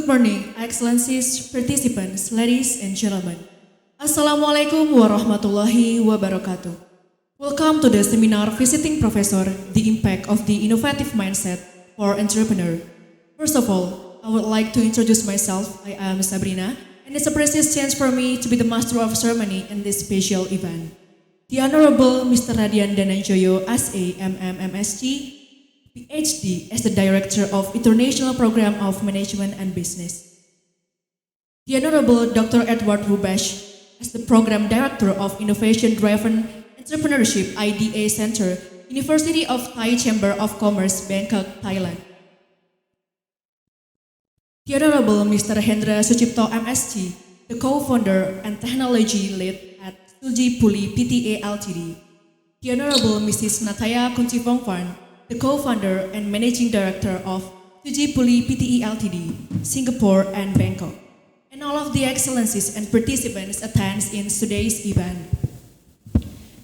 morning, Excellencies, participants, ladies and gentlemen. Assalamualaikum warahmatullahi wabarakatuh. Welcome to the seminar Visiting Professor, The Impact of the Innovative Mindset for Entrepreneur. First of all, I would like to introduce myself. I am Sabrina, and it's a precious chance for me to be the master of ceremony in this special event. The Honorable Mr. Radian Dananjoyo, SA MMMSG, PhD as the Director of International Program of Management and Business. The Honorable Dr. Edward Rubesch as the Program Director of Innovation-Driven Entrepreneurship IDA Center, University of Thai Chamber of Commerce, Bangkok, Thailand. The Honorable Mr. Hendra Sucipto MSc, the co-founder and technology lead at Suji Puli PTA Ltd. The Honorable Mrs. Nataya Kunchipongfarn, the co-founder and managing director of Suji Puli PTE Ltd, Singapore and Bangkok, and all of the excellencies and participants attend in today's event.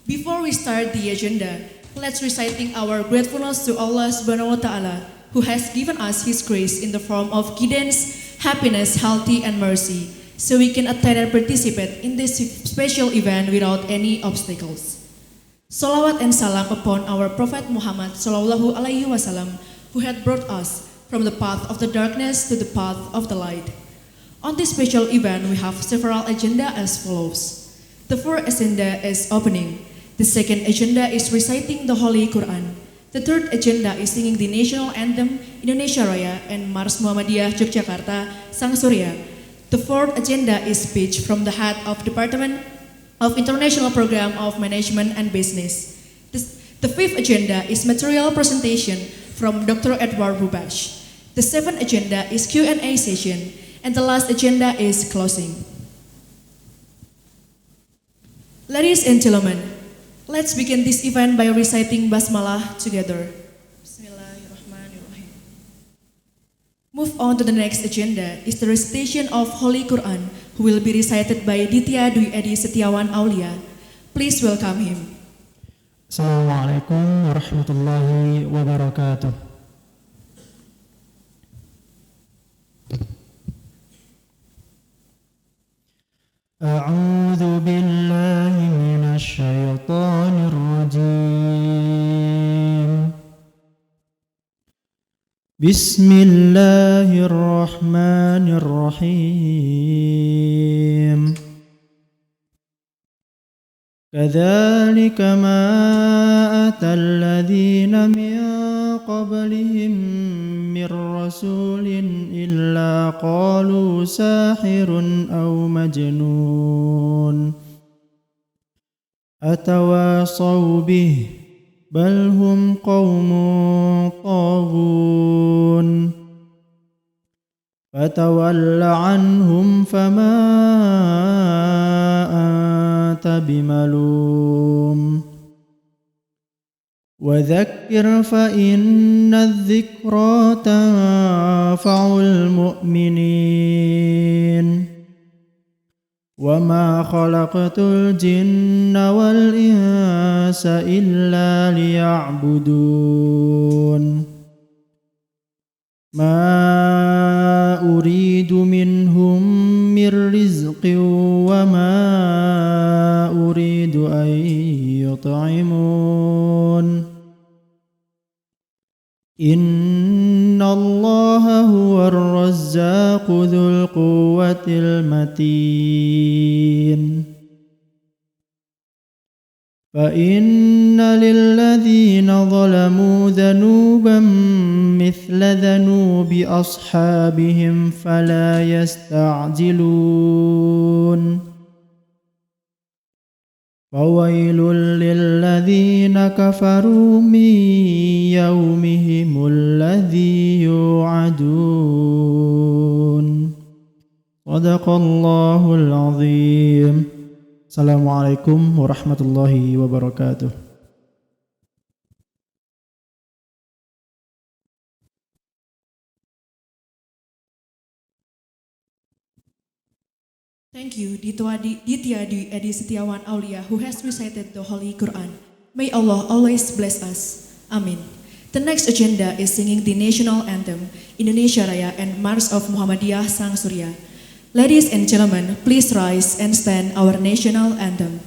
Before we start the agenda, let's reciting our gratefulness to Allah Subhanahu wa Ta'ala, who has given us His grace in the form of guidance, happiness, health, and mercy, so we can attend and participate in this special event without any obstacles. Salawat and salam upon our Prophet Muhammad Sallallahu Alaihi Wasallam, who had brought us from the path of the darkness to the path of the light. On this special event, we have several agenda as follows. The first agenda is opening. The second agenda is reciting the Holy Quran. The third agenda is singing the national anthem Indonesia Raya and Mars Muhammadiyah Yogyakarta Sang Surya. The fourth agenda is speech from the head of Department of International Program of Management and Business. The fifth agenda is material presentation from Dr. Edward Rubesch. The seventh agenda is Q&A session, and the last agenda is closing. Ladies and gentlemen, let's begin this event by reciting Basmalah together. Bismillahirrahmanirrahim. Move on to the next agenda is the recitation of Holy Quran, who will be recited by Ditya Dwi Edi Setiawan Aulia. Please welcome him. Assalamualaikum warahmatullahi wabarakatuh. A'udzu billahi minasy syaithanir rajim. Bismillahirrahmanirrahim. كذلك ما أتى الذين من قبلهم من رسول إلا قالوا ساحر أو مجنون أتواصوا به بل هم قوم طاغون فتول عنهم فما أنت بملوم وذكر فإن الذكرى تنفع المؤمنين وما خلقت الجن والإنس إلا ليعبدون ما أريد منهم من رزق وما أريد أن يطعمون إن الله هو الرزاق ذو القوة المتين فإن للذين ظلموا ذنوبا مثل ذنوب أصحابهم فلا يستعجلون فويل للذين كفروا من يومهم الذي يوعدون صدق الله العظيم. Assalamualaikum warahmatullahi wabarakatuh. Thank you, Ditya Dwi Edi Setiawan Aulia, who has recited the Holy Quran. May Allah always bless us. Amin. The next agenda is singing the national anthem, Indonesia Raya and Mars of Muhammadiyah Sang Surya. Ladies and gentlemen, please rise and stand our national anthem.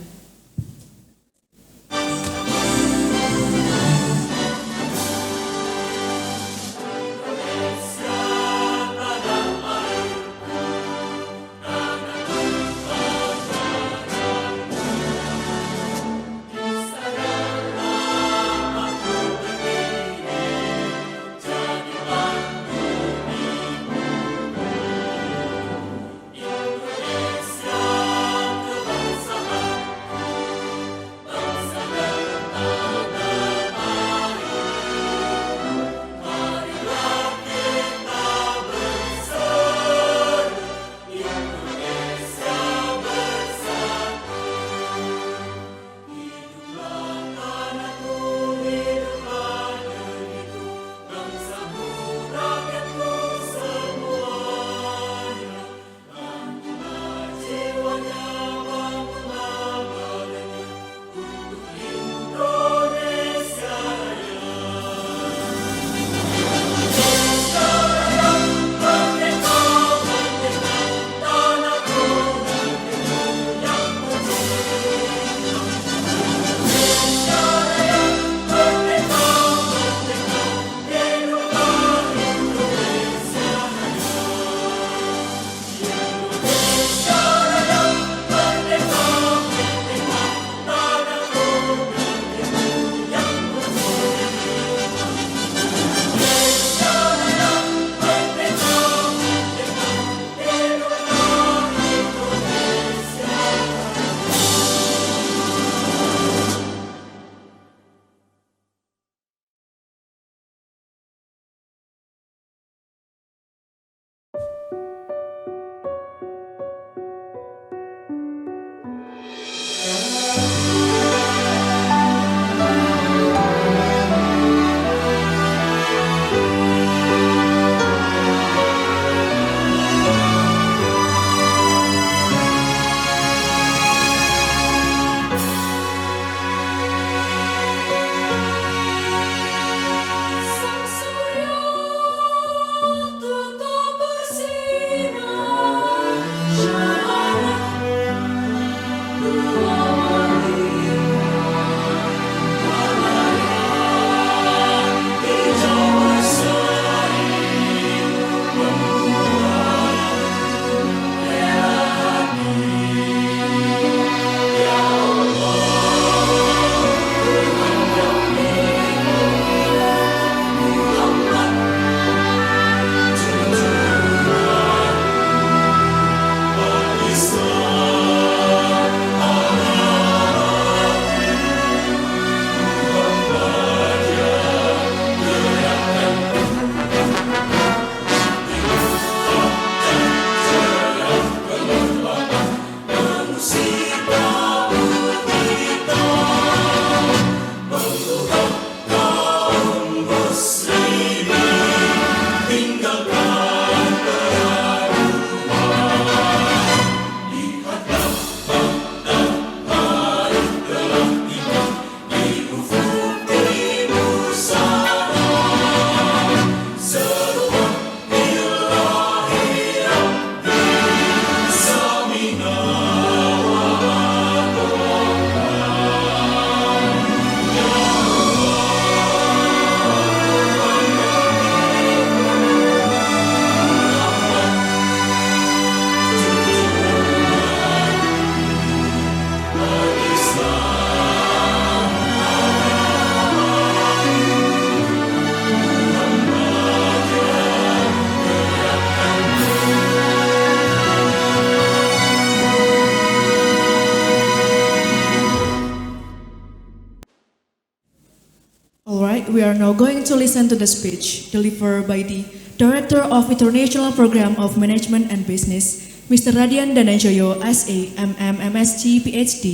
Alright, we are now going to listen to the speech delivered by the Director of International Program of Management and Business, Mr. Radian Dananjoyo, SA, MSc, PhD.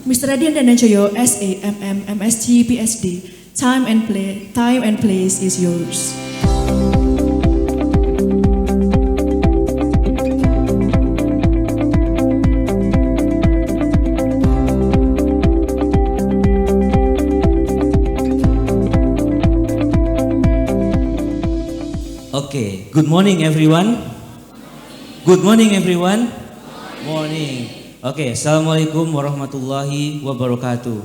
Mr. Radian Dananjoyo, SA, MSc, PhD. Time and place is yours. Okay, good morning everyone. Good morning everyone. Morning. Okay, Assalamualaikum warahmatullahi wabarakatuh.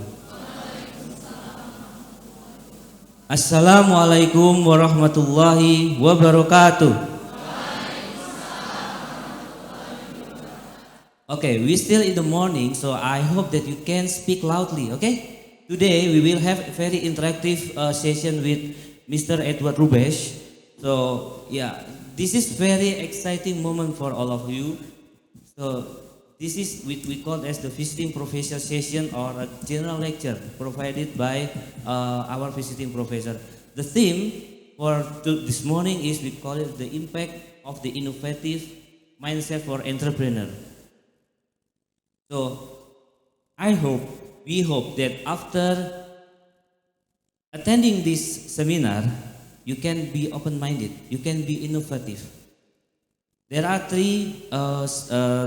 Assalamualaikum warahmatullahi wabarakatuh. Okay, we still in the morning, so I hope that you can speak loudly, okay? Today we will have a very interactive session with Mr. Edward Rubesch. So yeah, this is very exciting moment for all of you. So this is what we call as the visiting professor session or a general lecture provided by our visiting professor. The theme for this morning is we call it the impact of the innovative mindset for entrepreneur. So we hope that after attending this seminar, you can be open-minded, you can be innovative. There are three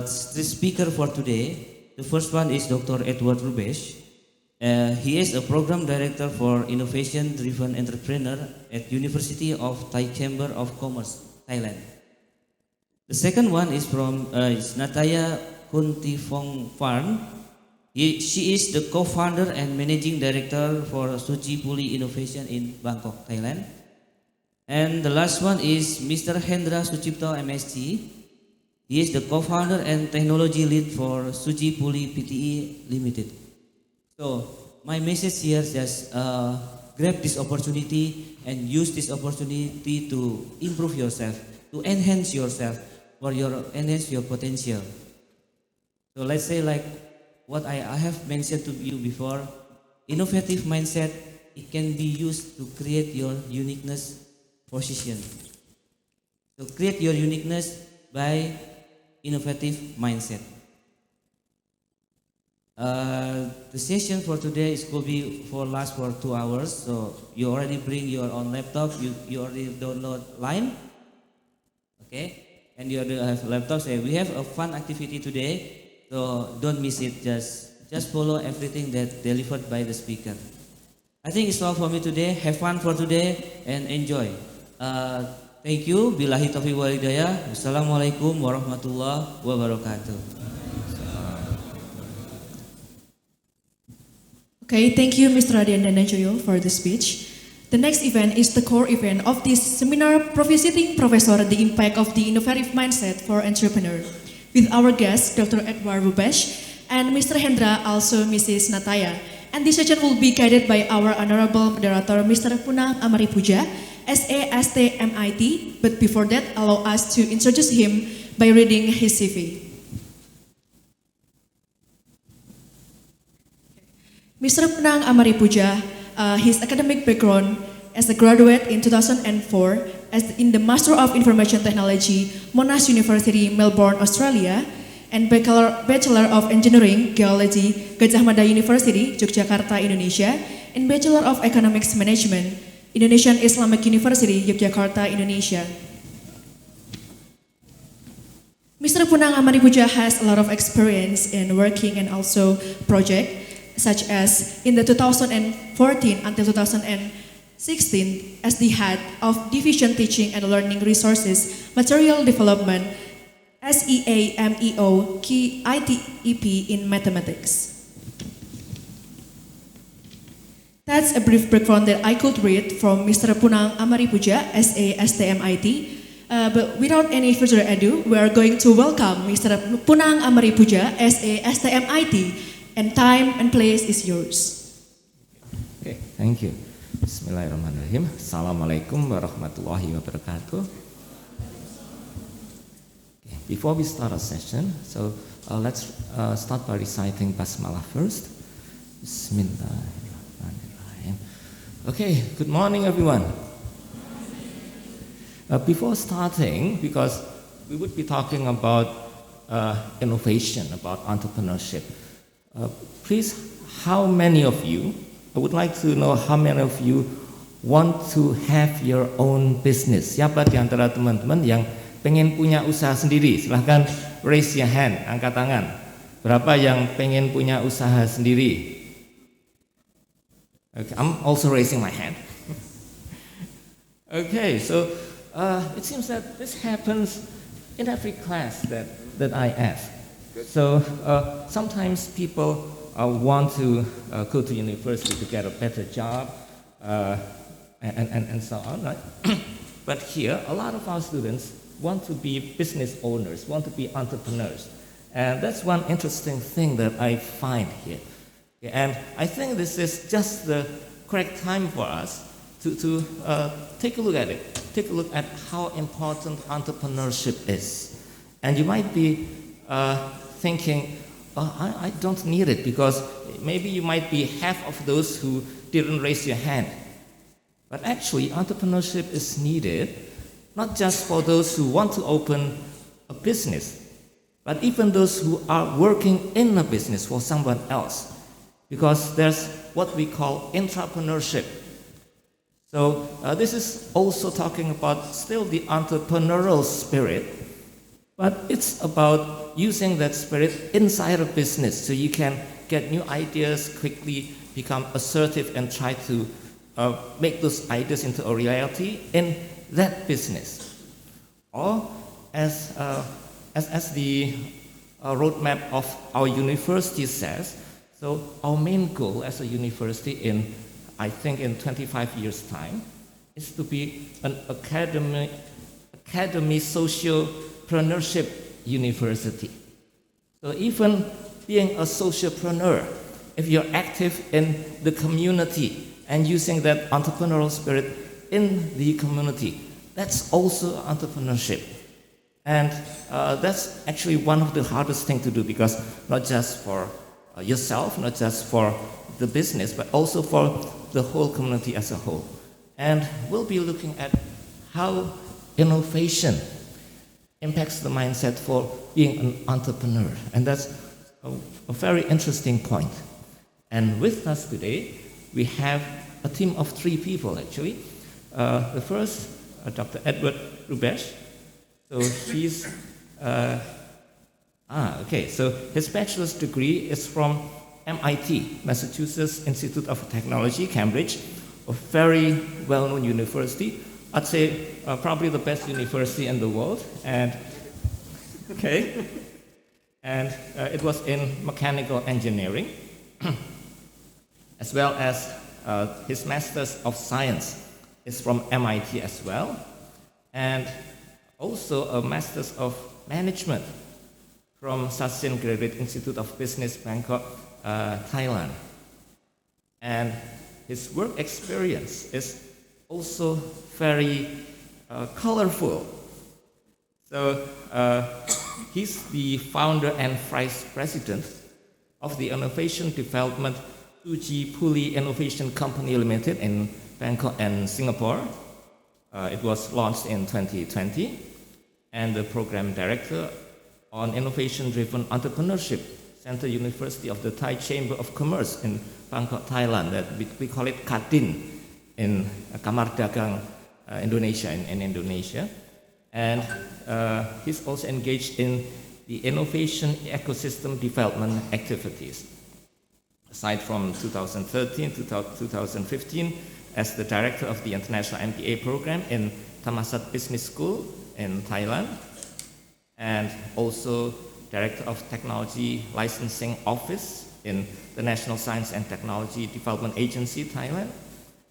speakers for today. The first one is Dr. Edward Rubesch. He is a program director for innovation-driven entrepreneur at University of Thai Chamber of Commerce, Thailand. The second one is from Nataya Kuntifongfarn. She is the co-founder and managing director for Suji Puli Innovation in Bangkok, Thailand. And the last one is Mr. Hendra Sucipto MSc. He is the co-founder and technology lead for Suji Puli PTE Limited. So my message here is just grab this opportunity and use this opportunity to improve yourself, to enhance yourself, enhance your potential. So let's say like what I have mentioned to you before, innovative mindset, it can be used to create your uniqueness position. So create your uniqueness by innovative mindset. The session for today is could be last for 2 hours. So you already bring your own laptop, you already download Line, okay? And you already have laptop. So we have a fun activity today. So don't miss it, just follow everything that delivered by the speaker. I think it's all for me today. Have fun for today and enjoy. Thank you. Billahi taufiq wal hidayah. Wassalamualaikum warahmatullahi wabarakatuh. Okay, thank you, Mr. Radian Danajoyo, for the speech. The next event is the core event of this seminar, Visiting Professor, the Impact of the Innovative Mindset for Entrepreneur, with our guest, Dr. Edward Rubesch, and Mr. Hendra, also Mrs. Nataya. And this session will be guided by our Honorable Moderator, Mr. Punang Amaripuja, SA MIT. But before that, allow us to introduce him by reading his CV. Mr. Punang Amaripuja, his academic background as a graduate in 2004 in the Master of Information Technology, Monash University, Melbourne, Australia, and Bachelor of Engineering, Geology, Gajah Mada University, Yogyakarta, Indonesia, and Bachelor of Economics Management, Indonesian Islamic University, Yogyakarta, Indonesia. Mr. Punang Amaripuja has a lot of experience in working and also projects, such as in the 2014 until 2016 as the head of Division Teaching and Learning Resources, Material Development, SEAMEO, Key ITEP in Mathematics. That's a brief background that I could read from Mr. Punang Amaripuja, SA STMIT. But without any further ado, we are going to welcome Mr. Punang Amaripuja, SA STMIT. And time and place is yours. Okay, thank you. Bismillahirrahmanirrahim. Assalamualaikum warahmatullahi wabarakatuh. Okay, before we start our session, so let's start by reciting Basmalah first. Bismillahirrahmanirrahim. Okay, good morning everyone. Before starting, because we would be talking about innovation, about entrepreneurship. Please, how many of you, I would like to know how many of you want to have your own business? Siapa di antara teman-teman yang pengen punya usaha sendiri? Silahkan raise your hand, angkat tangan. Berapa yang pengen punya usaha sendiri? Okay, I'm also raising my hand. Okay, so it seems that this happens in every class that I ask. So sometimes people want to go to university to get a better job and so on, right? But here, a lot of our students want to be business owners, want to be entrepreneurs. And that's one interesting thing that I find here. And I think this is just the correct time for us to take a look at it, take a look at how important entrepreneurship is. And you might be thinking, oh, I don't need it, because maybe you might be half of those who didn't raise your hand. But actually, entrepreneurship is needed, not just for those who want to open a business, but even those who are working in a business for someone else. Because there's what we call intrapreneurship. So this is also talking about still the entrepreneurial spirit, but it's about using that spirit inside a business so you can get new ideas, quickly become assertive and try to make those ideas into a reality in that business. Or as the roadmap of our university says, so our main goal as a university in, I think in 25 years' time, is to be an academy socialpreneurship university. So even being a socialpreneur, if you're active in the community and using that entrepreneurial spirit in the community, that's also entrepreneurship. And that's actually one of the hardest things to do, because not just for yourself, not just for the business, but also for the whole community as a whole. And we'll be looking at how innovation impacts the mindset for being an entrepreneur. And that's a very interesting point. And with us today, we have a team of 3 people actually. The first, Dr. Edward Rubesch. So he's so his bachelor's degree is from MIT, Massachusetts Institute of Technology, Cambridge, a very well-known university. I'd say probably the best university in the world. And it was in mechanical engineering, as well as his master's of science is from MIT as well, and also a master's of management from Sachin Graduate Institute of Business, Bangkok, Thailand. And his work experience is also very colorful. So he's the founder and vice president of the Innovation Development Suji Puli Innovation Company Limited in Bangkok and Singapore. It was launched in 2020, and the program director on innovation-driven entrepreneurship, Center University of the Thai Chamber of Commerce in Bangkok, Thailand. That we call it Kadin in Kamar Dagang, Indonesia, in Indonesia. And he's also engaged in the innovation ecosystem development activities. Aside from 2013 to 2015, as the director of the International MBA program in Thammasat Business School in Thailand, and also director of Technology Licensing Office in the National Science and Technology Development Agency, Thailand,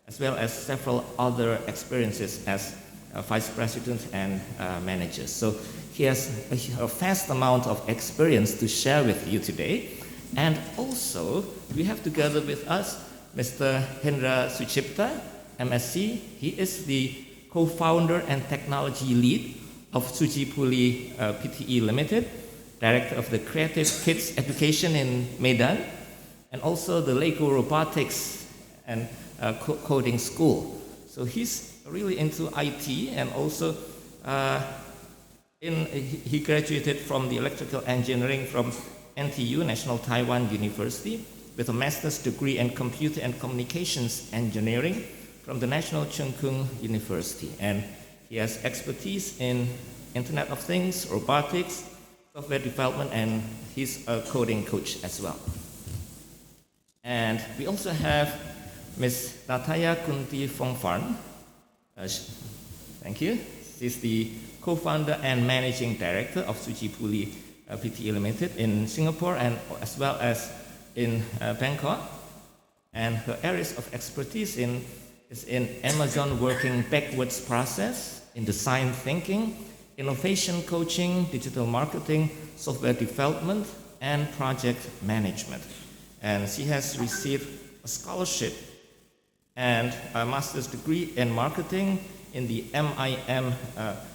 as well as several other experiences as vice president and manager. So he has a vast amount of experience to share with you today. And also, we have together with us Mr. Hendra Suchipta, MSc. He is the co-founder and technology lead of Suji Puli PTE Limited, director of the Creative Kids Education in Medan, and also the Lego Robotics and Coding School. So he's really into IT, and also he graduated from the electrical engineering from NTU, National Taiwan University, with a master's degree in computer and communications engineering from the National Chung Kung University. And he has expertise in Internet of Things, robotics, software development, and he's a coding coach as well. And we also have Ms. Nataya Kunti Phongphan. Thank you. She's the co-founder and managing director of Suji Puli PTE Limited in Singapore and as well as in Bangkok. And her areas of expertise is in Amazon working backwards process, in design thinking, innovation coaching, digital marketing, software development, and project management. And she has received a scholarship and a master's degree in marketing in the MIM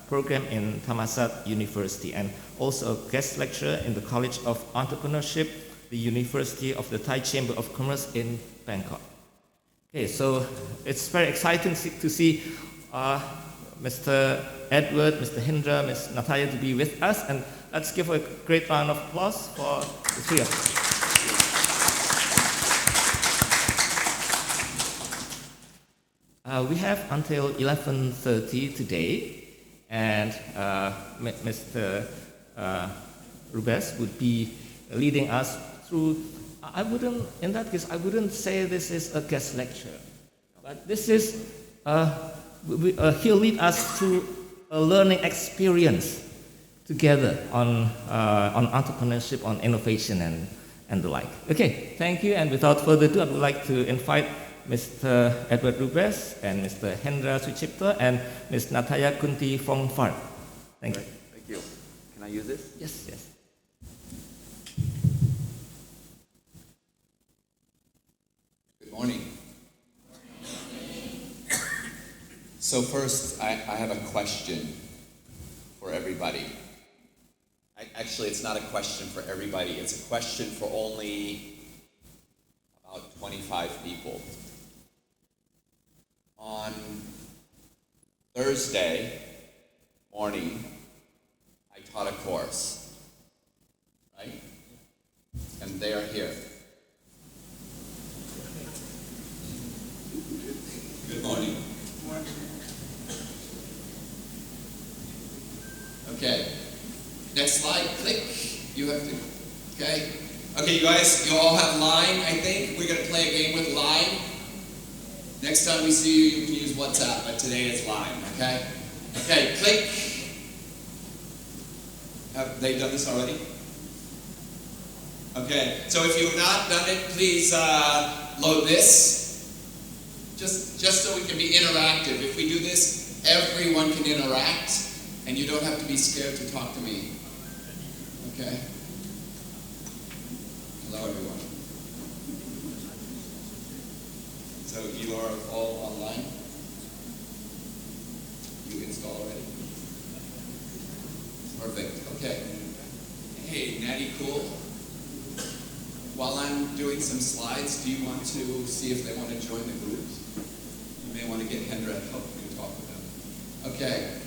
program in Thammasat University, and also a guest lecturer in the College of Entrepreneurship, the University of the Thai Chamber of Commerce in Bangkok. Okay, so it's very exciting to see Mr. Edward, Mr. Hendra, Ms. Natalia to be with us, and let's give a great round of applause for the three of them. We have until 11:30 today, and Mr. Rubesch would be leading us through. In that case, I wouldn't say this is a guest lecture, but this is, he'll lead us through a learning experience together on entrepreneurship, on innovation, and the like. Okay, thank you, and without further ado, I would like to invite Mr. Edward Rubesch and Mr. Hendra Suchipto and Ms. Nataya Kunti Fongfart. Thank you. Thank you. Can I use this? Yes, yes. Good morning. So first, I have a question for everybody. Actually, it's not a question for everybody. It's a question for only about 25 people. On Thursday morning, I taught a course, right? And they are here. Good morning. Okay. Next slide, click. You have to, okay? Okay, you guys, you all have Line, I think. We're gonna play a game with Line. Next time we see you, you can use WhatsApp, but today it's Line, okay? Okay, click. Have they done this already? Okay, so if you've not done it, please load this. Just so we can be interactive. If we do this, everyone can interact, and you don't have to be scared to talk to me. Okay? Hello, everyone. So you are all online? You installed already? Perfect. Okay. Hey, Natty, cool. While I'm doing some slides, do you want to see if they want to join the groups? You may want to get Hendra to help you talk with them. Okay.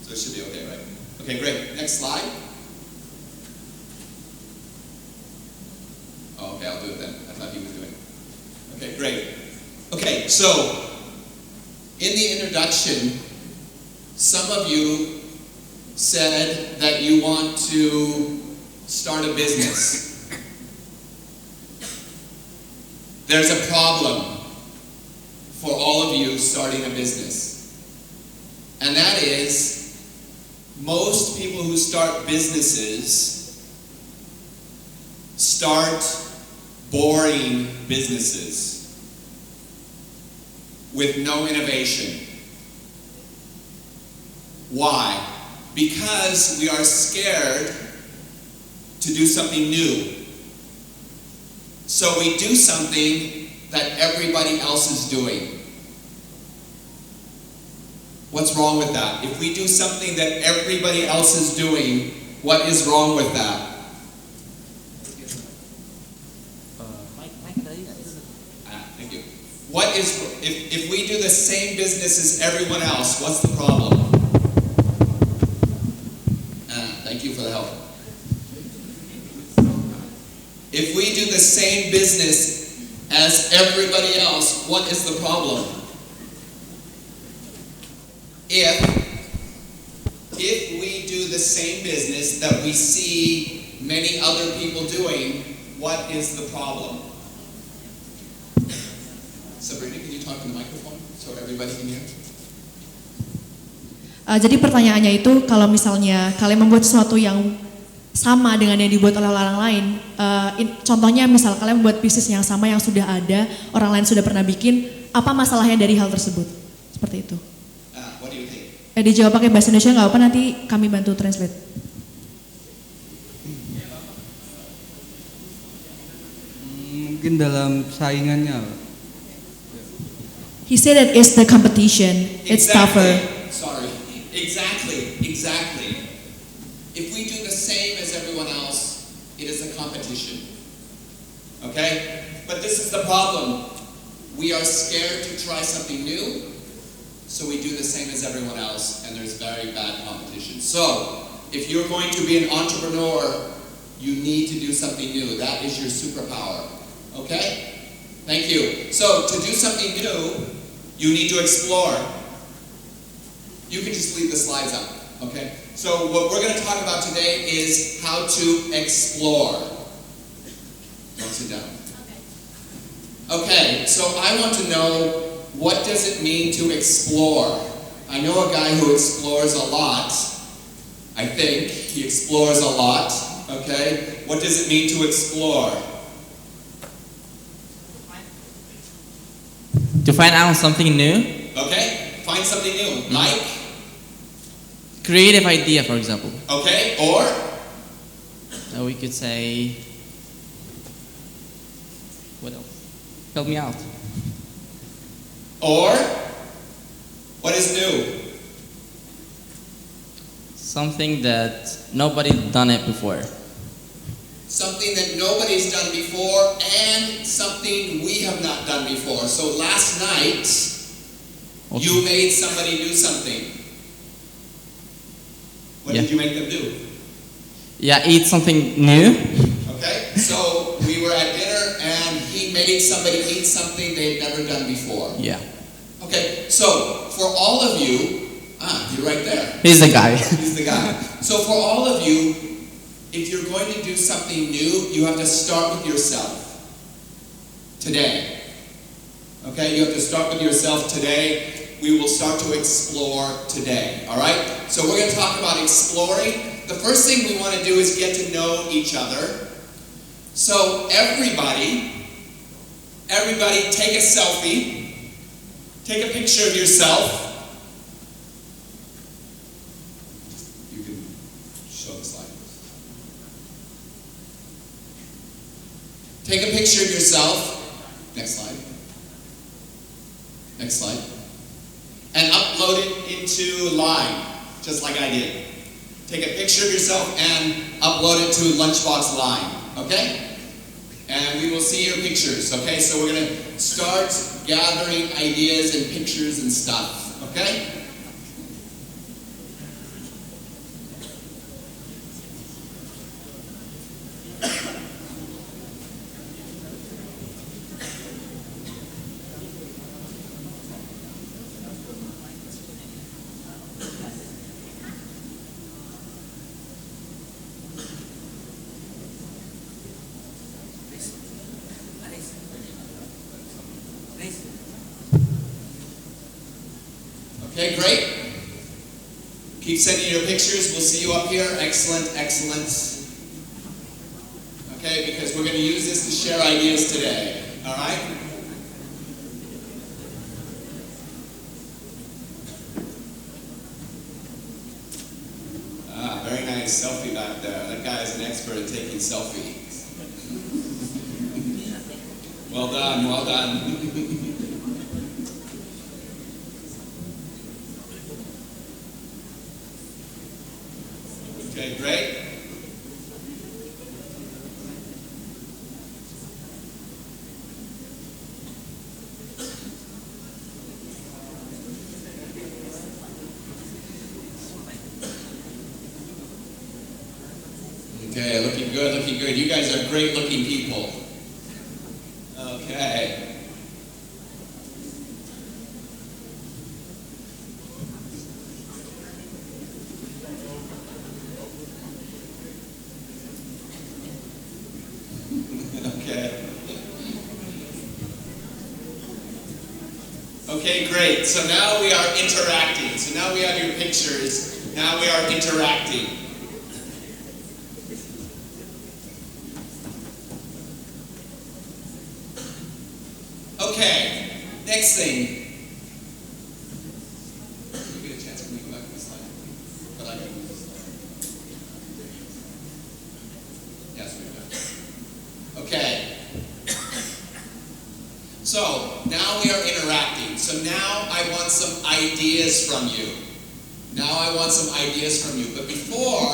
So it should be okay, right? Okay, great. Next slide. Oh, okay, I'll do it then. I thought he was doing it. Okay, great. Okay, so in the introduction, some of you said that you want to start a business. There's a problem for all of you starting a business. And that is, most people who start businesses start boring businesses with no innovation. Why? Because we are scared to do something new. So we do something that everybody else is doing. What's wrong with that? If we do something that everybody else is doing, what is wrong with that? Thank you. What is, if we do the same business as everyone else, what's the problem? Thank you for the help. If we do the same business as everybody else, what is the problem? If we do the same business that we see many other people doing, what is the problem? Sabrina, can you talk to the microphone so everybody can hear? Jadi pertanyaannya itu kalau misalnya kalian membuat sesuatu yang sama dengan yang dibuat oleh orang lain, contohnya misal kalian membuat bisnis yang sama yang sudah ada, orang lain sudah pernah bikin, apa masalahnya dari hal tersebut? Seperti itu. What do you think? Dijawab pakai bahasa Indonesia nggak apa, nanti kami bantu translate. Mungkin dalam saingannya. He said that it's the competition, it's tougher. Sorry. Exactly. If we do the same as everyone else, it is a competition. Okay? But this is the problem. We are scared to try something new, so we do the same as everyone else, and there's very bad competition. So, if you're going to be an entrepreneur, you need to do something new. That is your superpower. Okay? Thank you. So, to do something new, you need to explore. You can just leave the slides up, okay? So what we're going to talk about today is how to explore. Don't sit down. Okay, so I want to know, what does it mean to explore? I know a guy who explores a lot. I think he explores a lot, okay? What does it mean to explore? To find out something new. Okay, find something new. Like? Creative idea, for example. Okay, or? We could say, what else? Help me out. Or? What is new? Something that nobody done it before. Something that nobody's done before and something we have not done before. So last night, you made somebody do something. What did you make them do? Yeah, eat something new. Okay, so we were at dinner and he made somebody eat something they'd never done before. Yeah. Okay, so for all of you, you're right there. He's the guy. He's the guy. So for all of you, if you're going to do something new, you have to start with yourself today. Okay, you have to start with yourself today. We will start to explore today, all right? So we're going to talk about exploring. The first thing we want to do is get to know each other. So everybody take a selfie. Take a picture of yourself. You can show the slide. Take a picture of yourself. Next slide. Next slide. And upload it into Line, just like I did. Take a picture of yourself and upload it to Lunchbox Line, okay? And we will see your pictures, okay? So we're gonna start gathering ideas and pictures and stuff, okay? Okay, great. Keep sending your pictures. We'll see you up here. Excellent, excellent. Okay, because we're going to use this to share ideas today. All right? Very nice selfie back there. That guy is an expert at taking selfies. Well done, well done. Okay, great. Okay, looking good, looking good. You guys are great looking people. Okay. Okay. Okay, great. So now we are interacting. So now we have your pictures. Now we are interacting. Okay, next thing. You get a chance for me to go back to the slide. But I can move the slide. Yes, we go. Okay. So now we are interacting. So now I want some ideas from you. Now I want some ideas from you. But before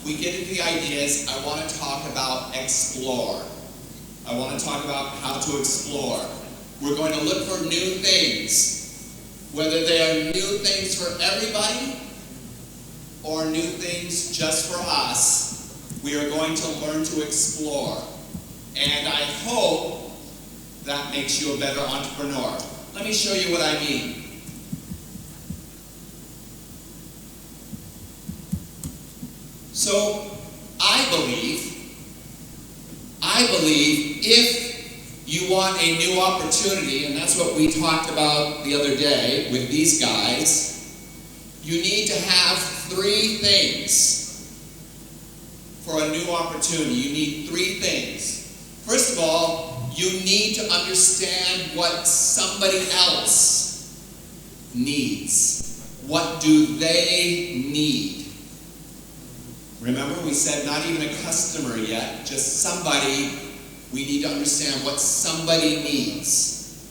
we get into the ideas, I want to talk about explore. I want to talk about how to explore. We're going to look for new things, whether they are new things for everybody or new things just for us. We are going to learn to explore. And I hope that makes you a better entrepreneur. Let me show you what I mean. So, I believe if you want a new opportunity, and that's what we talked about the other day with these guys, you need to have 3 things for a new opportunity. You need 3 things. First of all, you need to understand what somebody else needs. What do they need? Remember, we said not even a customer yet, just somebody. We need to understand what somebody needs.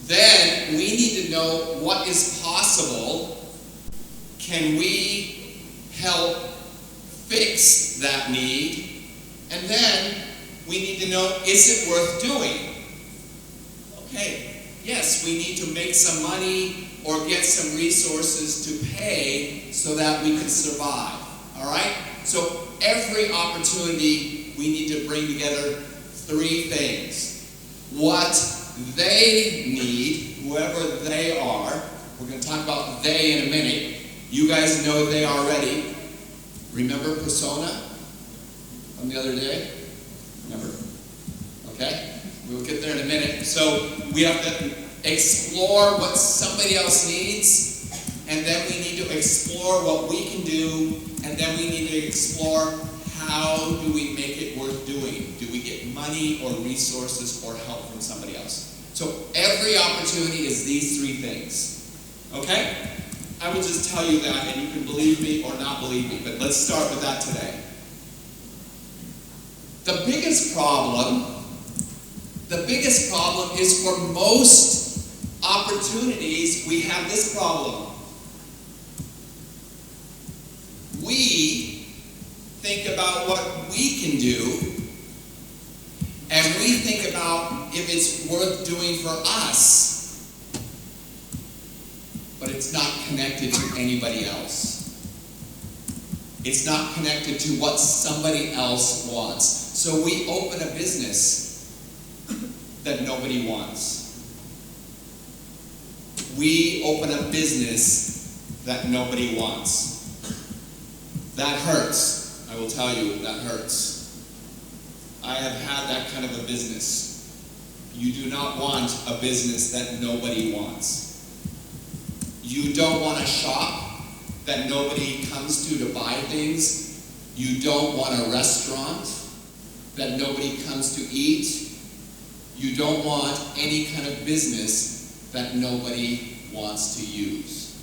Then we need to know what is possible. Can we help fix that need? And then we need to know, is it worth doing? Okay, yes, we need to make some money or get some resources to pay so that we can survive. All right? So every opportunity, we need to bring together 3 things. What they need, whoever they are. We're going to talk about they in a minute. You guys know they already. Remember persona from the other day? Remember? Okay? We'll get there in a minute. So we have to explore what somebody else needs, and then we need to explore what we can do, and then we need to explore how do we make it worth doing. Do we get money or resources or help from somebody else? So every opportunity is these 3 things. Okay? I will just tell you that, and you can believe me or not believe me, but let's start with that today. The biggest problem is for most opportunities, we have this problem. We think about what we can do, and we think about if it's worth doing for us, but it's not connected to anybody else. It's not connected to what somebody else wants. So we open a business that nobody wants. We open a business that nobody wants. That hurts. I will tell you, that hurts. I have had that kind of a business. You do not want a business that nobody wants. You don't want a shop that nobody comes to buy things. You don't want a restaurant that nobody comes to eat. You don't want any kind of business that nobody wants to use.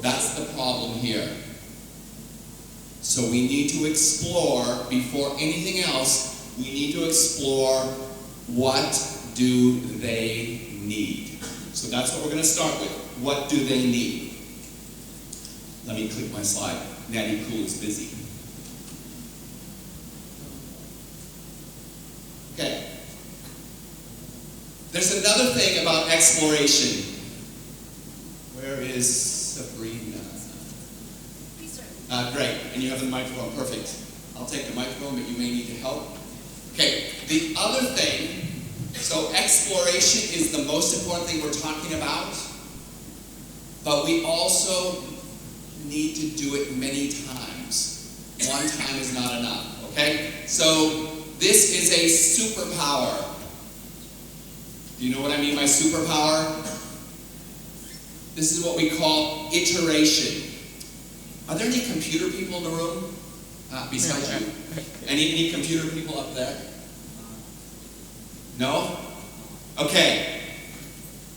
That's the problem here. So we need to explore, before anything else, we need to explore what do they need. So that's what we're going to start with. What do they need? Let me click my slide. Natty Cool is busy. Okay. There's another thing about exploration. Where is Sabrina? Great, and you have the microphone, perfect. I'll take the microphone, but you may need to help. Okay, the other thing, so exploration is the most important thing we're talking about, but we also need to do it many times. One time is not enough, okay? So this is a superpower. Do you know what I mean by superpower? This is what we call iteration. Are there any computer people in the room? Besides you? Any computer people up there? No? Okay.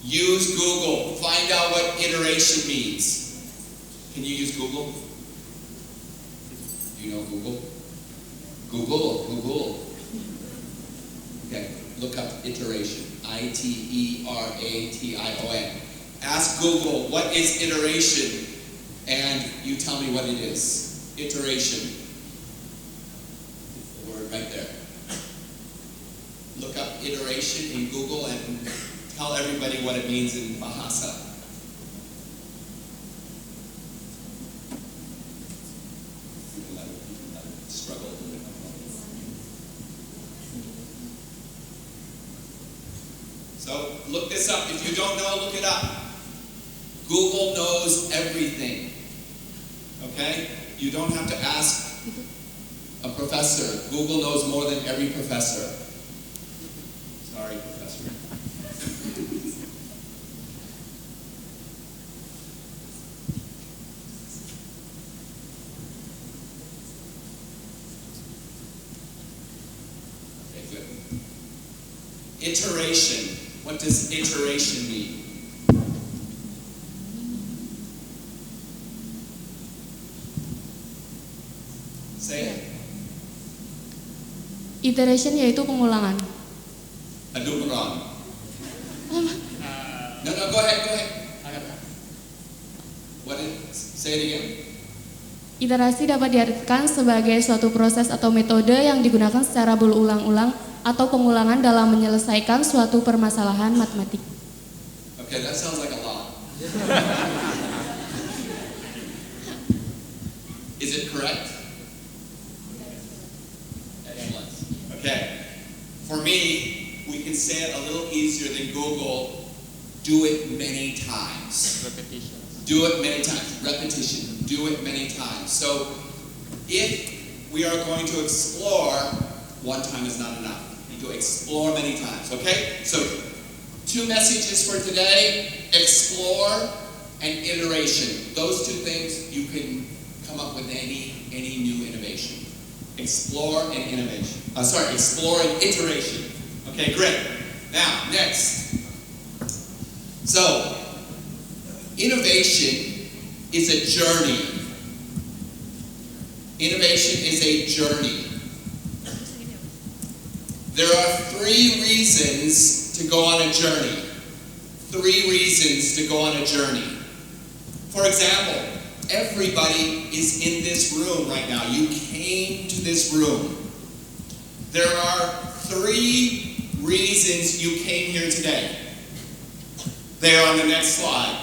Use Google. Find out what iteration means. Can you use Google? Do you know Google? Google. Okay, look up iteration. iteration. Ask Google, what is iteration? And you tell me what it is. Iteration. The word right there. Look up iteration in Google and tell everybody what it means in Bahasa. Struggle. So look this up. If you don't know, look it up. Google knows everything. Okay? You don't have to ask a professor. Google knows more than every professor. Sorry, professor. Okay, good. Iteration. What does iteration mean? Say it. Iteration yaitu pengulangan. Adumaran. No, go ahead. Say it again. Iterasi dapat diartikan sebagai suatu proses atau metode yang digunakan secara berulang-ulang atau pengulangan dalam menyelesaikan suatu permasalahan matematik. Okay, that sounds like a lot. Is it correct? Excellent. Okay. For me, we can say it a little easier than Google. Do it many times. Repetition. Do it many times. Repetition. Do it many times. So, if we are going to explore, one time is not enough. We need to explore many times. Okay? So, two messages for today: explore and iteration. Those two things, you can come up with any new innovation. Explore and innovation. Explore and iteration. Okay, great. Now, next. So, innovation is a journey. Innovation is a journey. There are 3 reasons to go on a journey. 3 reasons to go on a journey. For example, everybody is in this room right now. You came to this room. There are 3 reasons you came here today. They are on the next slide.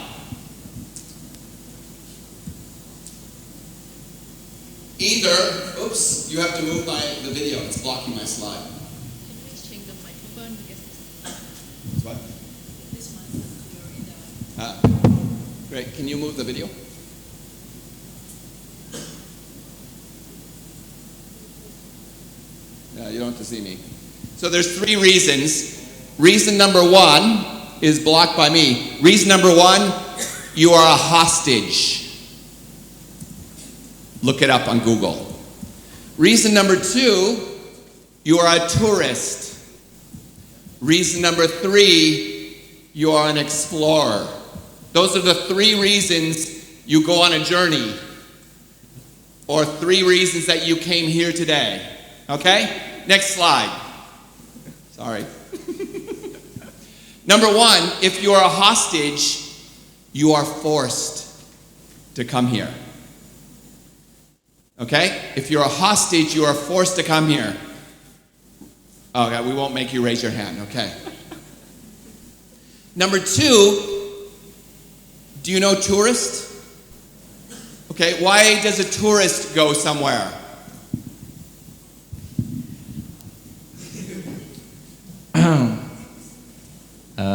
Either, oops, you have to move the video. It's blocking my slide. What? Great. Can you move the video? Yeah, you don't have to see me. So there's 3 reasons. Reason number 1 is blocked by me. Reason number 1, you are a hostage. Look it up on Google. Reason number 2, you are a tourist. Reason number 3, you are an explorer. Those are the 3 reasons you go on a journey, or 3 reasons that you came here today. Okay? Next slide. Sorry. Number 1, if you are a hostage, you are forced to come here. Okay? If you're a hostage, you are forced to come here. Okay, we won't make you raise your hand, okay? Number 2, do you know tourist? Okay, why does a tourist go somewhere?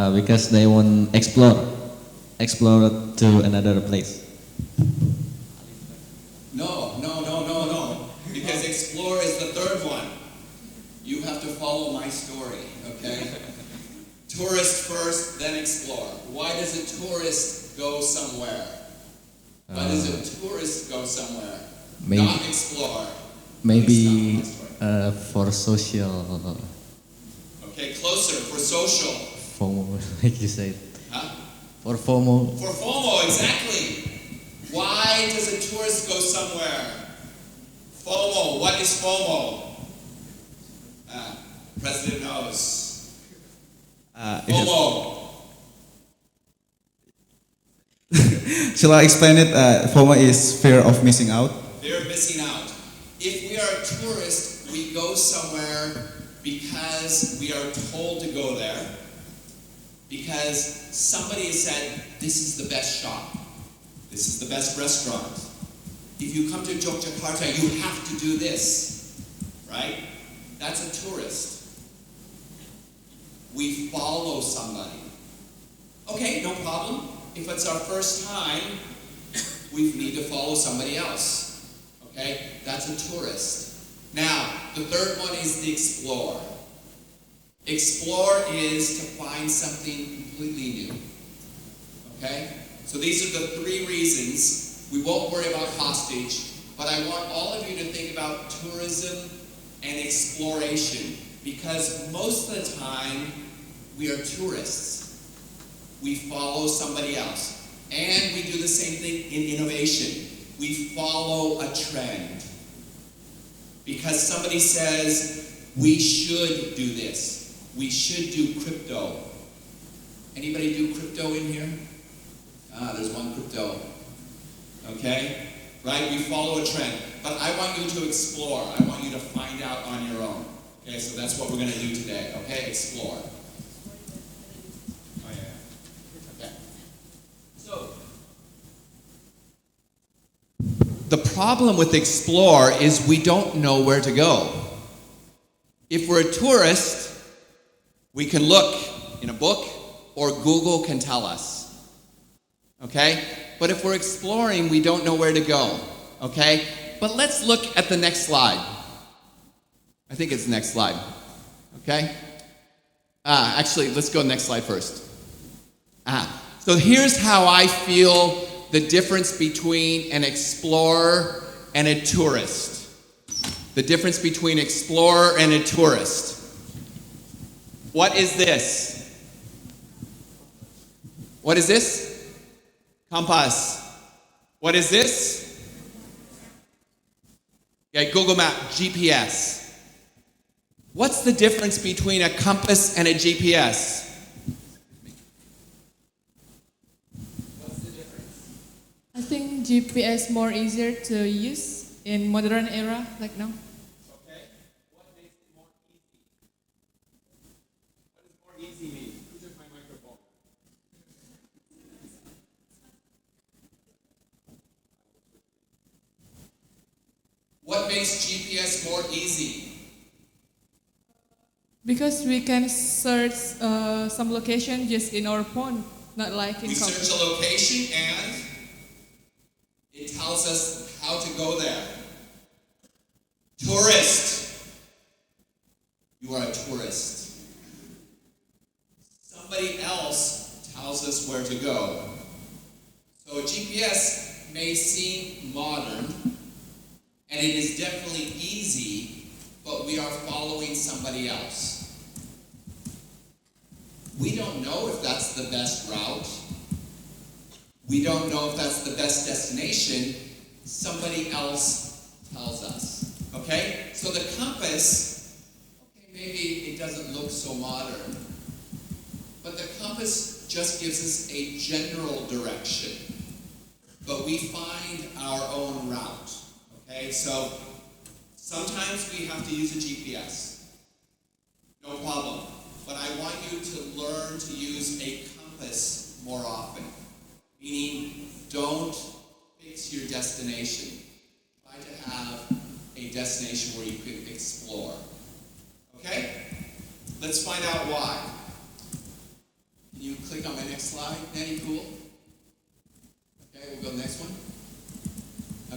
Because they want explore to another place. No. Because explore is the 3rd one. You have to follow my story, okay? Tourist first, then explore. Why does a tourist go somewhere? Why does a tourist go somewhere? Maybe- Not explore. Maybe Please stop. for social Okay, closer, for social. FOMO, like you said. Huh? For FOMO, For FOMO, exactly. Why does a tourist go somewhere? FOMO, what is FOMO? President knows. FOMO. Shall I explain it? FOMO is fear of missing out. Fear of missing out. If we are a tourist, we go somewhere because we are told to go there, because somebody has said, this is the best shop, this is the best restaurant. If you come to Yogyakarta, you have to do this, right? That's a tourist. We follow somebody. Okay, no problem. If it's our first time, we need to follow somebody else. Okay, that's a tourist. Now, the third one is the explore. Explore is to find something completely new. Okay? So these are the three reasons. We won't worry about hostage, but I want all of you to think about tourism and exploration, because most of the time we are tourists. We follow somebody else. And we do the same thing in innovation. We follow a trend. Because somebody says, we should do this. We should do crypto. Anybody do crypto in here? There's one crypto. Okay? Right? We follow a trend. But I want you to explore. I want you to find out on your own. Okay, so that's what we're going to do today. Okay? Explore. Oh, yeah. Okay. So, the problem with explore is we don't know where to go. If we're a tourist, we can look in a book or Google can tell us. Okay? But if we're exploring, we don't know where to go. Okay? But let's look at the next slide. I think it's the next slide. Okay? Actually, let's go next slide first. So here's how I feel the difference between an explorer and a tourist. The difference between explorer and a tourist. What is this? What is this? Compass. What is this? Okay, Google Map, GPS. What's the difference between a compass and a GPS? What's the difference? I think GPS more easier to use in modern era like now. Okay. What makes it more easy? What does more easy mean? Who took my microphone? What makes GPS more easy? Because we can search some location just in our phone, not like in We computer. search a location and it tells us how to go there. Tourist. You are a tourist. Somebody else tells us where to go. So a GPS may seem modern, and it is definitely easy, but we are following somebody else. We don't know if that's the best route. We don't know if that's the best destination. Somebody else tells us. Okay? So the compass, okay, maybe it doesn't look so modern, but the compass just gives us a general direction. But we find our own route. Okay? So sometimes we have to use a GPS. No problem. But I want you to learn to use a compass more often. Meaning, don't fix your destination. Try to have a destination where you can explore. Okay? Let's find out why. Can you click on my next slide? Nanny, cool? Okay, we'll go next one.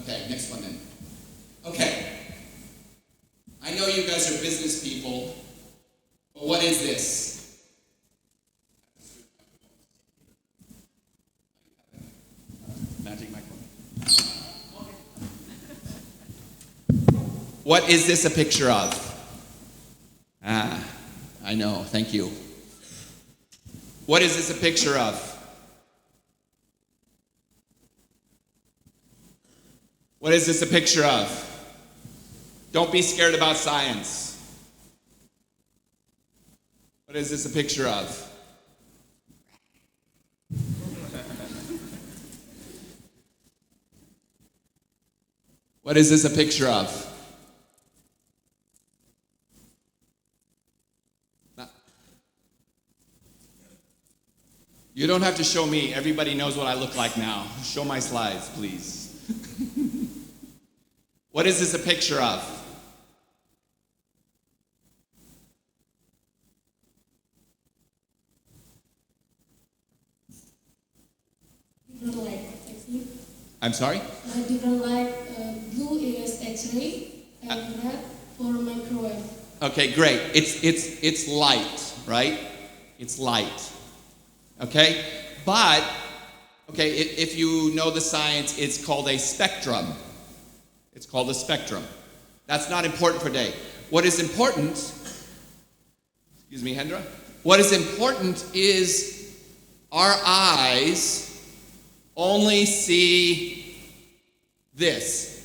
Okay, next one then. Okay. I know you guys are business people, but what is this? magic microphone. What is this a picture of? I know, thank you. What is this a picture of? What is this a picture of? Don't be scared about science. What is this a picture of? What is this a picture of? You don't have to show me. Everybody knows what I look like now. Show my slides, please. What is this a picture of? Different light, actually. I'm sorry? Different light. Blue is X-ray and red for microwave. Okay, great. It's light, right? It's light. Okay? But, okay, if you know the science, it's called a spectrum. It's called a spectrum. That's not important for today. What is important, excuse me, Hendra? What is important is our eyes only see this,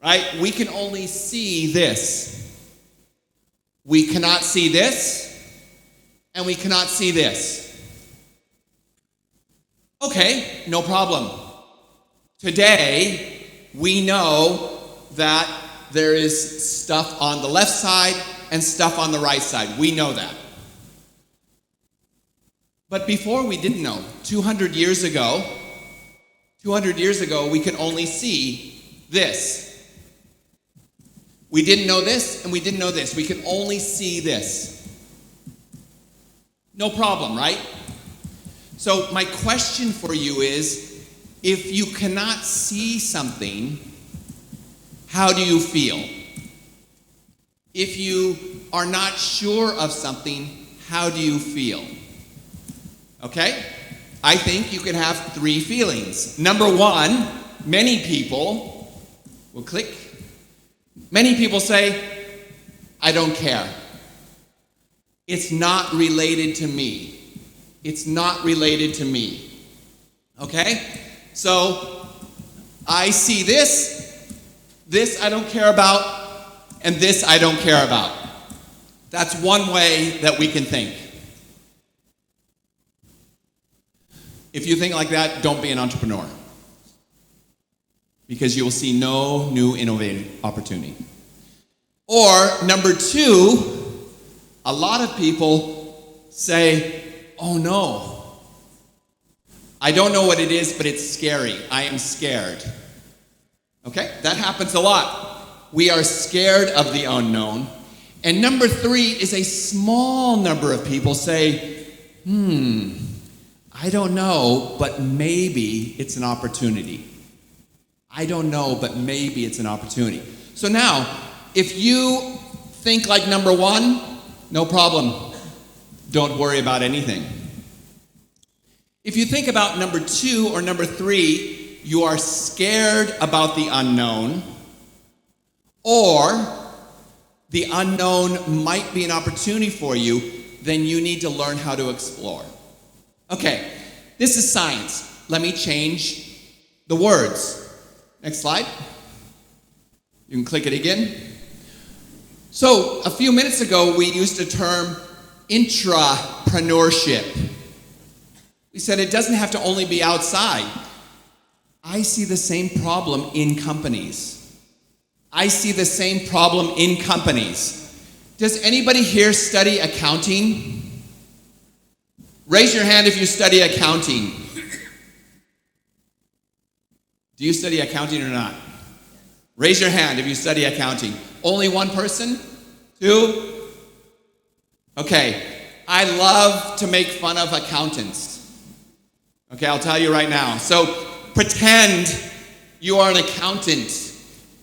right? We can only see this. We cannot see this, and we cannot see this. Okay, no problem. Today, we know that there is stuff on the left side and stuff on the right side. We know that. But before we didn't know. 200 years ago, we could only see this. We didn't know this and we didn't know this. We could only see this. No problem, right? So my question for you is, if you cannot see something, how do you feel? If you are not sure of something, how do you feel? Okay? I think you can have three feelings. Number one, many people will click. Many people say, I don't care. It's not related to me. It's not related to me. Okay? So, I see this I don't care about, and this I don't care about. That's one way that we can think. If you think like that, don't be an entrepreneur. Because you will see no new innovative opportunity. Or, number two, a lot of people say, oh no, I don't know what it is, but it's scary. I am scared. Okay, that happens a lot. We are scared of the unknown. And number three is a small number of people say, I don't know, but maybe it's an opportunity. I don't know, but maybe it's an opportunity. So now, if you think like number one, no problem. Don't worry about anything. If you think about number two or number three, you are scared about the unknown, or the unknown might be an opportunity for you, then you need to learn how to explore. Okay, this is science. Let me change the words. Next slide. You can click it again. So, a few minutes ago, we used the term intrapreneurship. We said it doesn't have to only be outside. I see the same problem in companies. I see the same problem in companies. Does anybody here study accounting? Raise your hand if you study accounting. Do you study accounting or not? Raise your hand if you study accounting. Only one person? Two? Okay. I love to make fun of accountants. Okay, I'll tell you right now. So pretend you are an accountant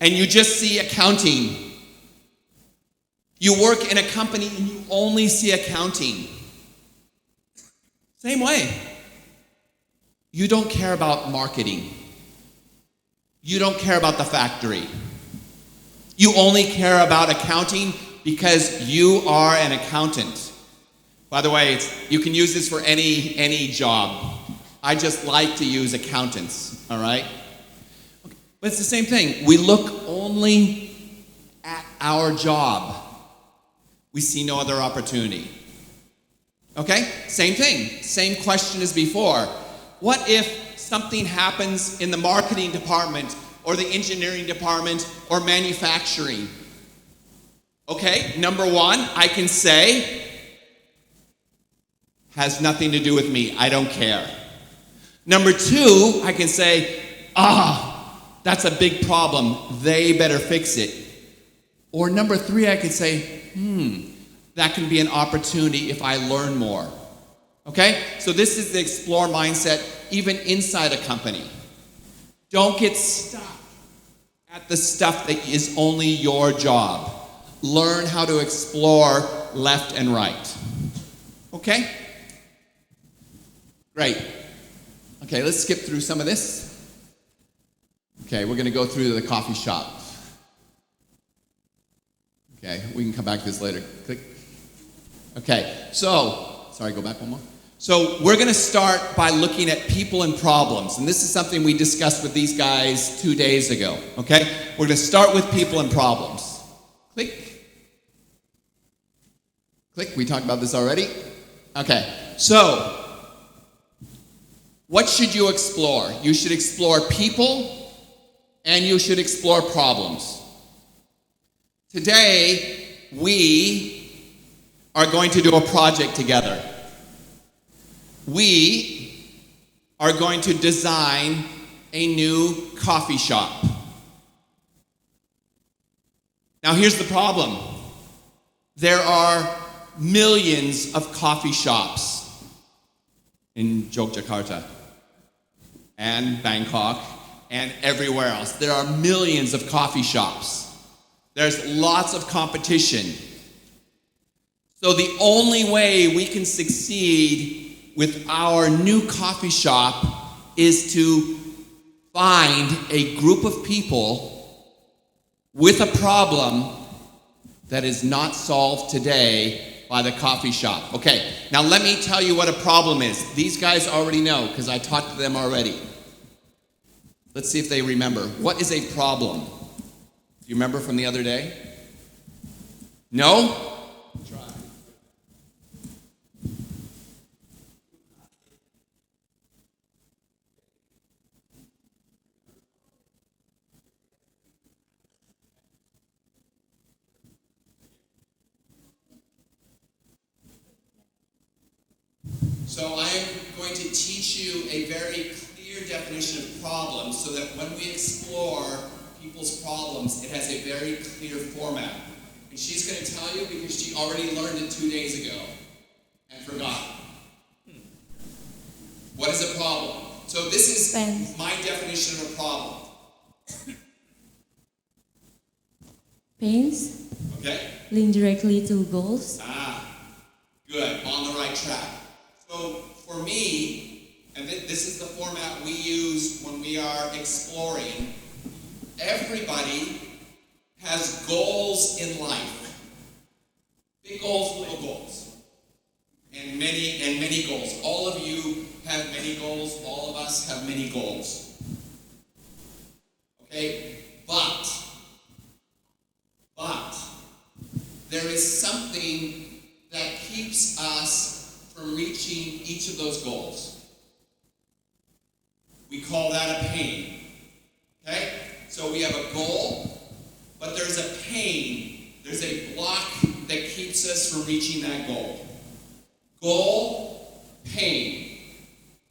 and you just see accounting. You work in a company and you only see accounting. Same way. you don't care about marketing. You don't care about the factory. You only care about accounting because you are an accountant. By the way, you can use this for any job. I just like to use accountants, all right? Okay. But it's the same thing. We look only at our job. We see no other opportunity. Okay? Same thing. Same question as before. What if something happens in the marketing department or the engineering department or manufacturing? Okay, number one, I can say, has nothing to do with me. I don't care. Number two, I can say, that's a big problem. They better fix it. Or number three, I could say, that can be an opportunity if I learn more. Okay? So this is the explore mindset even inside a company. Don't get stuck at the stuff that is only your job. Learn how to explore left and right. Okay? Great. Okay, let's skip through some of this. Okay, we're going to go through the coffee shop. Okay, we can come back to this later. Click. Okay, so, sorry, go back one more. So we're going to start by looking at people and problems. And this is something we discussed with these guys 2 days ago. Okay? We're going to start with people and problems. Click. Click. We talked about this already. Okay, so what should you explore? You should explore people and you should explore problems. Today, we are going to do a project together. We are going to design a new coffee shop. Now, here's the problem. There are millions of coffee shops in Yogyakarta and Bangkok and everywhere else. There are millions of coffee shops. There's lots of competition. So the only way we can succeed with our new coffee shop is to find a group of people with a problem that is not solved today by the coffee shop. Okay, now let me tell you what a problem is. These guys already know because I talked to them already. Let's see if they remember. What is a problem? Do you remember from the other day? No? Try. So I am going to teach you a very clear definition of problems so that when we explore people's problems, it has a very clear format. And she's going to tell you because she already learned it 2 days ago and forgot. What is a problem? So this is my definition of a problem. Pains. Okay? Link directly to goals. Good. On the right track. So for me, and this is the format we use when we are exploring, everybody has goals in life. Big goals, little goals. And many goals. All of you have many goals. All of us have many goals. Okay? But there is something that keeps us from reaching each of those goals. We call that a pain. Okay? So we have a goal, but there's a pain. There's a block that keeps us from reaching that goal. Goal, pain.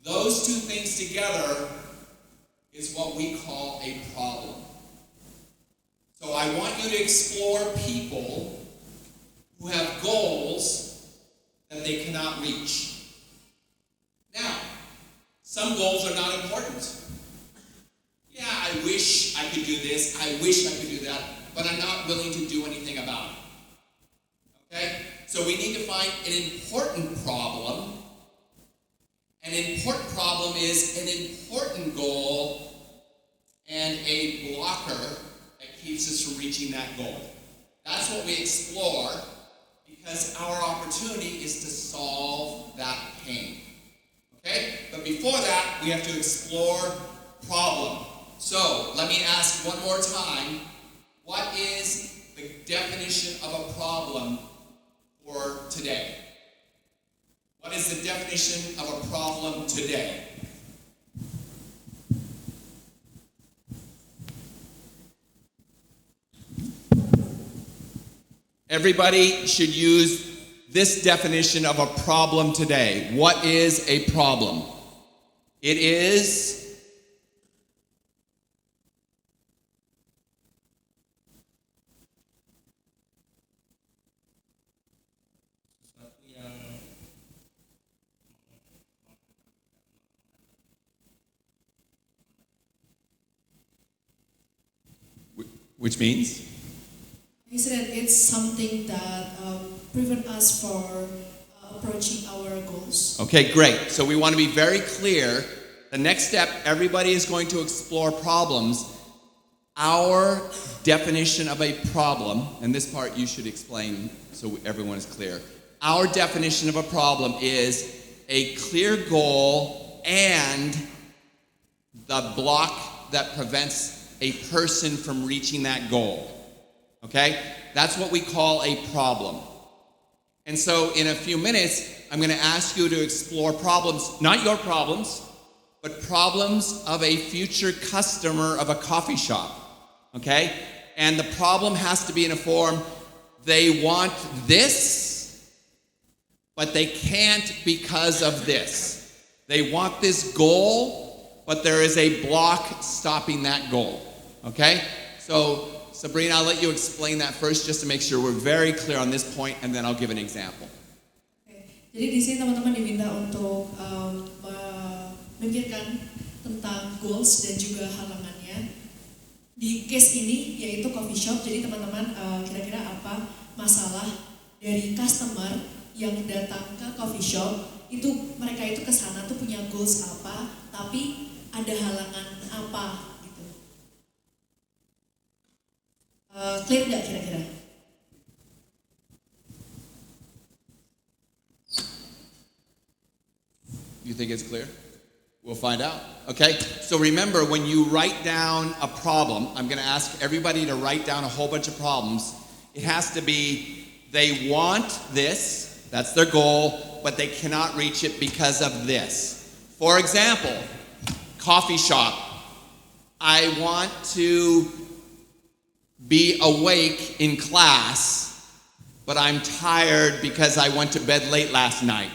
Those two things together is what we call a problem. So I want you to explore people who have goals that they cannot reach. Now, some goals are not important. Yeah, I wish I could do this, I wish I could do that, but I'm not willing to do anything about it. Okay? So we need to find an important problem, and An important problem is an important goal and a blocker that keeps us from reaching that goal. That's what we explore because our opportunity is to solve that pain. Okay? But before that, we have to explore problem. So, let me ask one more time, what is the definition of a problem for today? What is the definition of a problem today? Everybody should use this definition of a problem today. What is a problem? It is which means? He said it's something that prevent us for approaching our goals. Okay, great. So we want to be very clear. The next step, everybody is going to explore problems. Our definition of a problem, and this part you should explain so everyone is clear. Our definition of a problem is a clear goal and the block that prevents a person from reaching that goal. Okay? That's what we call a problem. And so in a few minutes, I'm going to ask you to explore problems, not your problems, but problems of a future customer of a coffee shop. Okay? And the problem has to be in a form, they want this, but they can't because of this. They want this goal, but there is a block stopping that goal. Okay? So, Sabrina, I'll let you explain that first just to make sure we're very clear on this point, and then I'll give an example. Jadi di sini teman-teman diminta untuk memikirkan tentang goals dan juga halangannya. Di case ini yaitu coffee shop, jadi teman-teman kira-kira apa masalah dari customer yang datang ke coffee shop, itu mereka itu kesana tuh punya goals apa, tapi ada halangan apa gitu. Clear nggak kira-kira? You think it's clear? We'll find out. Okay? So remember, when you write down a problem, I'm going to ask everybody to write down a whole bunch of problems. It has to be, they want this, that's their goal, but they cannot reach it because of this. For example, coffee shop. I want to be awake in class, but I'm tired because I went to bed late last night.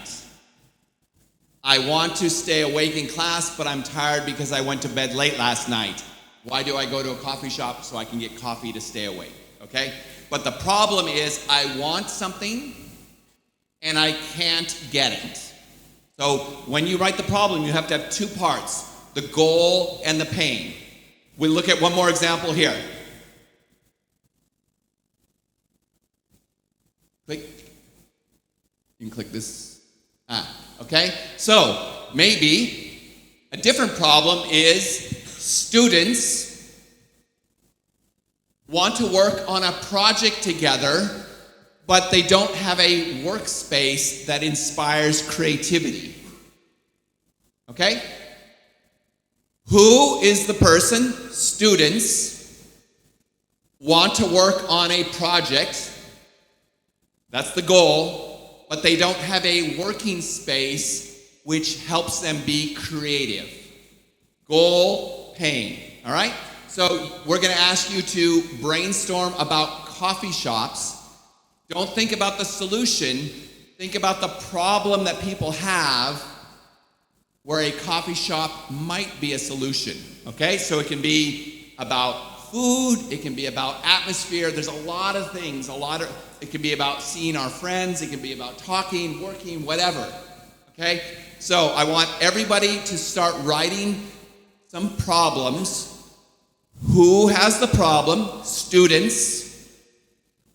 I want to stay awake in class, but I'm tired because I went to bed late last night. Why do I go to a coffee shop? So I can get coffee to stay awake, okay? But the problem is I want something and I can't get it. So when you write the problem, you have to have two parts, the goal and the pain. We'll look at one more example here. Click. You can click this. Okay? So, maybe a different problem is students want to work on a project together, but they don't have a workspace that inspires creativity. Okay? Who is the person? Students want to work on a project. That's the goal, but they don't have a working space which helps them be creative. Goal, pain. All right? So we're going to ask you to brainstorm about coffee shops. Don't think about the solution. Think about the problem that people have where a coffee shop might be a solution. Okay? So it can be about food. It can be about atmosphere. There's a lot of things. It can be about seeing our friends. It can be about talking, working, whatever. Okay? So I want everybody to start writing some problems. Who has the problem? Students.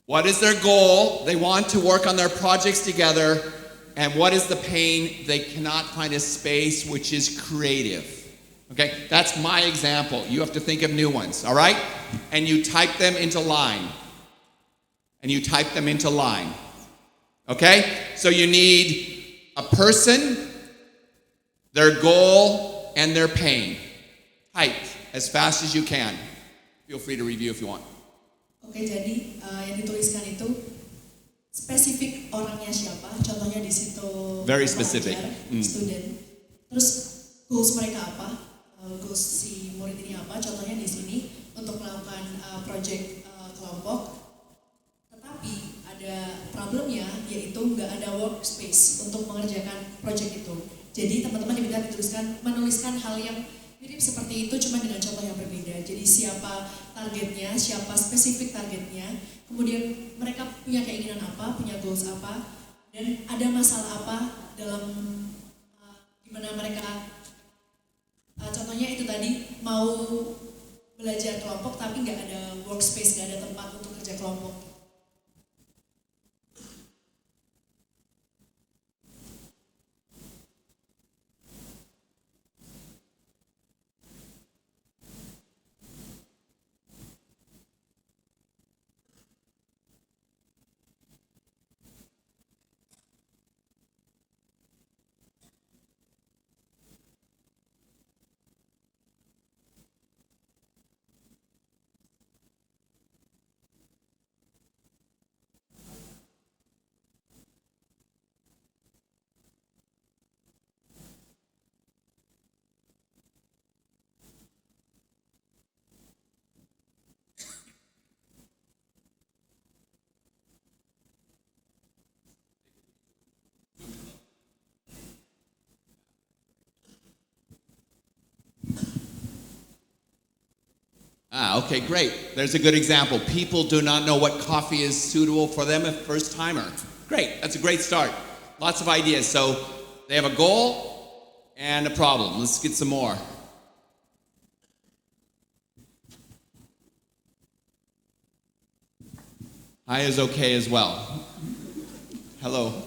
What is their goal? They want to work on their projects together, And what is the pain? They cannot find a space which is creative. Okay, that's my example. You have to think of new ones, all right? And you type them into line. And you type them into line. Okay? So you need a person, their goal, and their pain. Type as fast as you can. Feel free to review if you want. Oke, jadi yang dituliskan itu spesifik orangnya siapa, contohnya di situ Very specific. student. Terus goals mereka apa, goals si murid ini apa, contohnya di sini untuk melakukan project kelompok. Tetapi ada problemnya, yaitu nggak ada workspace untuk mengerjakan project itu. Jadi teman-teman diminta menuliskan hal yang mirip seperti itu, cuma dengan contoh yang berbeda. Jadi siapa targetnya, siapa spesifik targetnya, kemudian mereka punya keinginan apa, punya goals apa, dan ada masalah apa dalam gimana mereka, contohnya itu tadi mau belajar kelompok tapi nggak ada workspace, nggak ada tempat untuk kerja kelompok. Okay, great. There's a good example. People do not know what coffee is suitable for them, a first timer. Great, that's a great start. Lots of ideas. So they have a goal and a problem. Let's get some more. Hi is okay as well. Hello.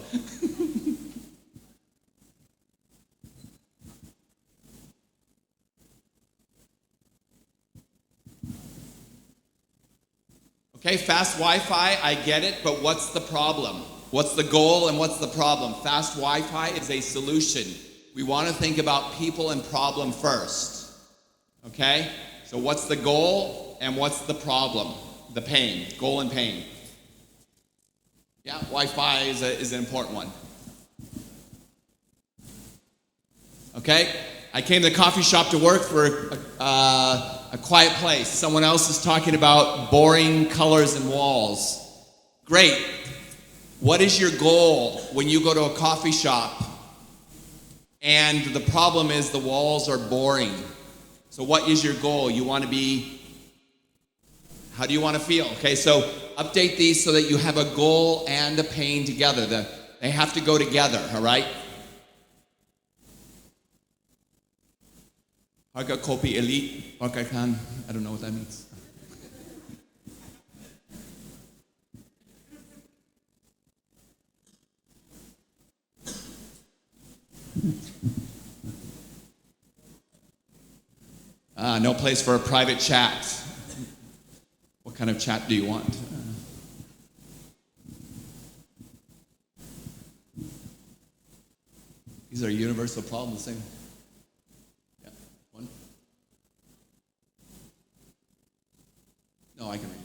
Okay, fast Wi-Fi, I get it, but what's the problem? What's the goal and what's the problem? Fast Wi-Fi is a solution. We want to think about people and problem first. Okay? So what's the goal and what's the problem? The pain, goal and pain. Yeah, Wi-Fi is an important one. Okay? I came to the coffee shop to work for a quiet place. Someone else is talking about boring colors and walls. Great. What is your goal when you go to a coffee shop and the problem is the walls are boring? So what is your goal? You want to be, how do you want to feel? Okay, so update these so that you have a goal and a pain together. They have to go together, all right? Harga Kopi Elite, Parkakan, I don't know what that means. No place for a private chat. What kind of chat do you want? These are universal problems. Same. Yeah, one. No, I can read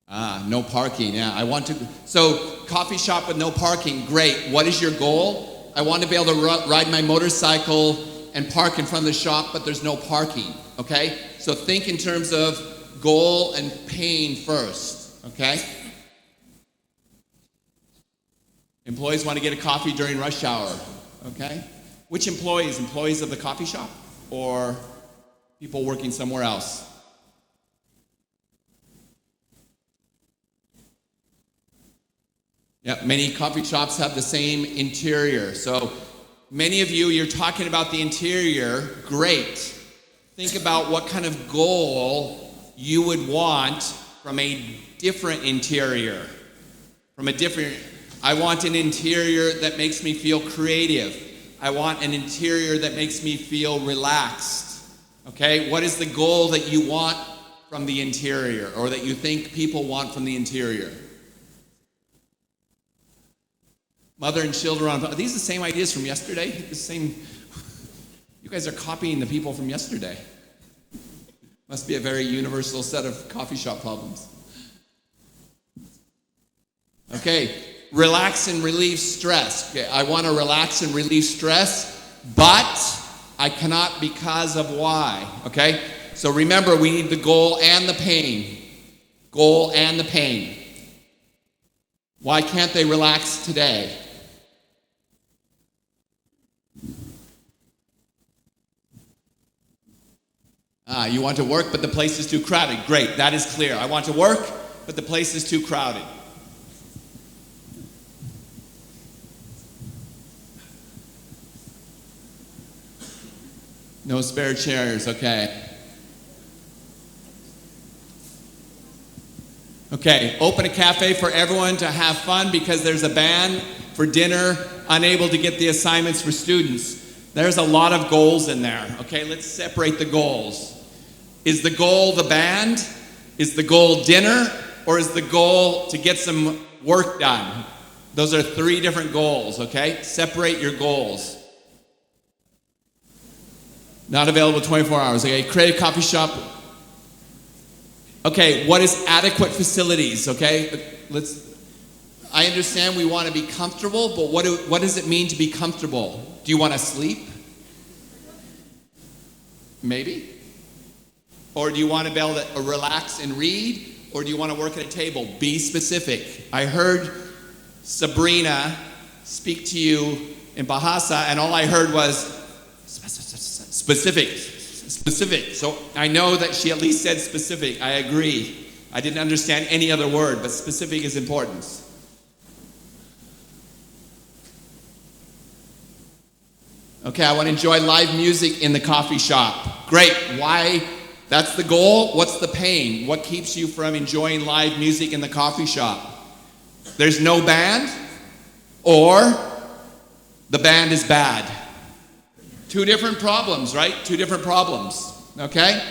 it. No parking. Yeah, I want to. So, coffee shop with no parking. Great. What is your goal? I want to be able to ride my motorcycle and park in front of the shop, but there's no parking. Okay? So think in terms of goal and pain first. Okay? Employees want to get a coffee during rush hour. Okay? Which employees? Employees of the coffee shop or people working somewhere else? Yeah, many coffee shops have the same interior. So many of you, you're talking about the interior. Great. Think about what kind of goal you would want from a different interior, from a different I want an interior that makes me feel creative. I want an interior that makes me feel relaxed. Okay? What is the goal that you want from the interior, or that you think people want from the interior? Mother and children, are these the same ideas from yesterday? The same. You guys are copying the people from yesterday. Must be a very universal set of coffee shop problems. Okay, relax and relieve stress. Okay, I want to relax and relieve stress, but I cannot because of why. Okay, so remember, we need the goal and the pain. Goal and the pain. Why can't they relax today? You want to work, but the place is too crowded. Great, that is clear. I want to work, but the place is too crowded. No spare chairs, okay. Okay, open a cafe for everyone to have fun because there's a band for dinner, unable to get the assignments for students. There's a lot of goals in there. Okay, let's separate the goals. Is the goal the band? Is the goal dinner? Or is the goal to get some work done? Those are 3 different goals, okay? Separate your goals. Not available 24 hours, okay? Create a coffee shop. Okay, what is adequate facilities, okay? I understand we want to be comfortable, but what does it mean to be comfortable? Do you want to sleep? Maybe. Or do you want to be able to relax and read? Or do you want to work at a table? Be specific. I heard Sabrina speak to you in Bahasa, and all I heard was specific. Specific. So I know that she at least said specific. I agree. I didn't understand any other word, but specific is important. Okay, I want to enjoy live music in the coffee shop. Great. Why? That's the goal. What's the pain? What keeps you from enjoying live music in the coffee shop? There's no band, or the band is bad. 2 different problems, right? 2 different problems. Okay?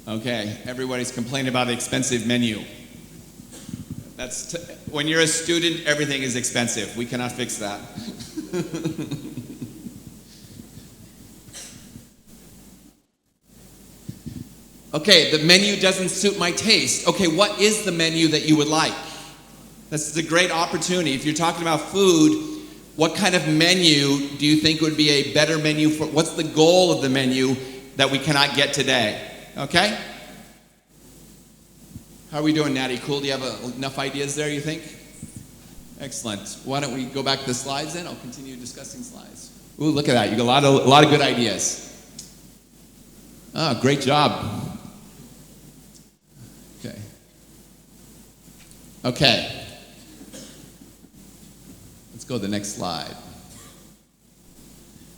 Okay, everybody's complaining about an expensive menu. When you're a student, everything is expensive. We cannot fix that. Okay, the menu doesn't suit my taste. Okay, what is the menu that you would like? This is a great opportunity. If you're talking about food, what kind of menu do you think would be a better menu for? What's the goal of the menu that we cannot get today? Okay? How are we doing, Natty? Cool? Do you have enough ideas there, you think? Excellent. Why don't we go back to the slides then? I'll continue discussing slides. Ooh, look at that. You got a lot of good ideas. Oh, great job. Okay. Okay. Let's go to the next slide.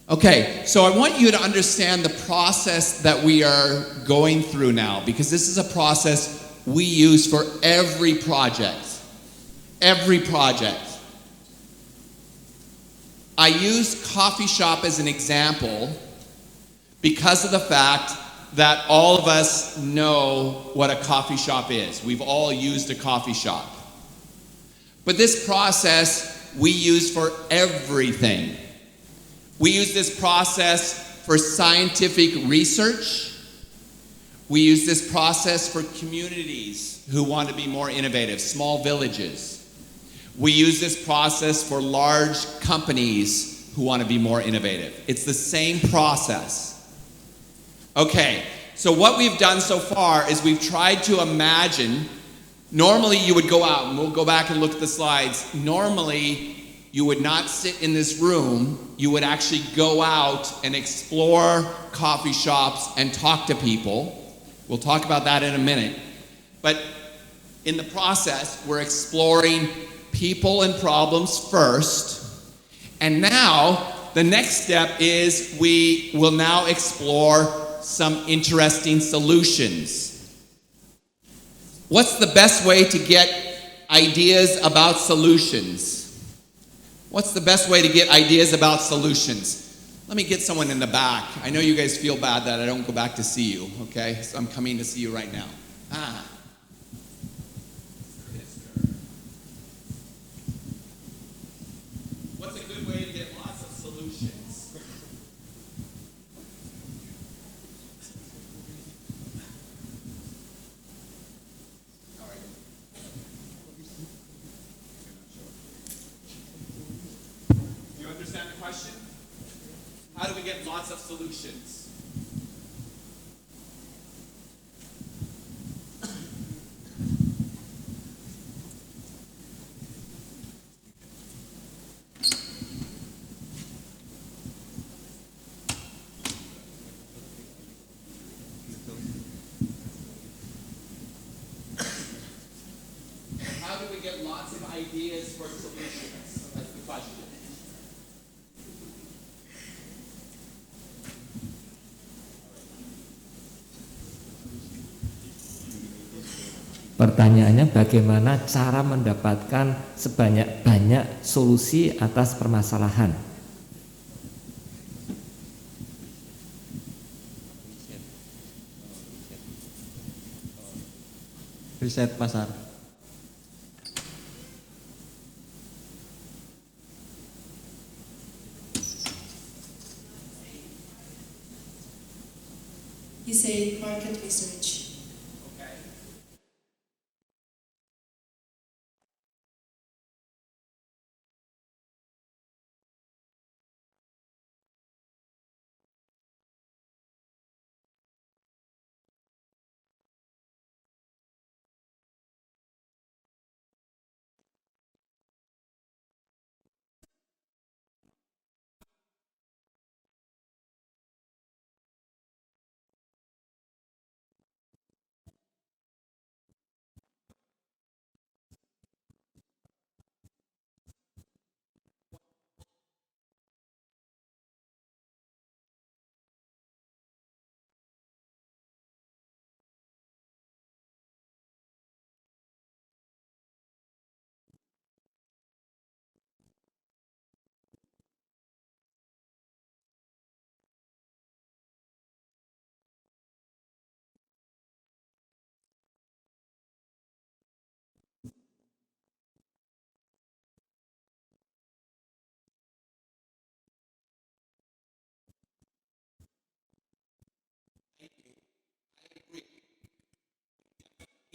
Okay, so I want you to understand the process that we are going through now, because this is a process we use for every project. Every project. I use coffee shop as an example because of the fact that all of us know what a coffee shop is. We've all used a coffee shop. But this process we use for everything. We use this process for scientific research. We use this process for communities who want to be more innovative, small villages. We use this process for large companies who want to be more innovative. It's the same process. Okay, so what we've done so far is we've tried to imagine, normally you would go out, and we'll go back and look at the slides. Normally, you would not sit in this room, you would actually go out and explore coffee shops and talk to people. We'll talk about that in a minute. But in the process, we're exploring people and problems first. And now, the next step is we will now explore some interesting solutions. What's the best way to get ideas about solutions? What's the best way to get ideas about solutions? Let me get someone in the back. I know you guys feel bad that I don't go back to see you, okay? So I'm coming to see you right now. What's a good way to get lots of solutions? All right. Do you understand the question? How do we get lots of solutions? How do we get lots of ideas for solutions? That's the question. Pertanyaannya bagaimana cara mendapatkan sebanyak-banyak solusi atas permasalahan? Riset pasar. He said market research.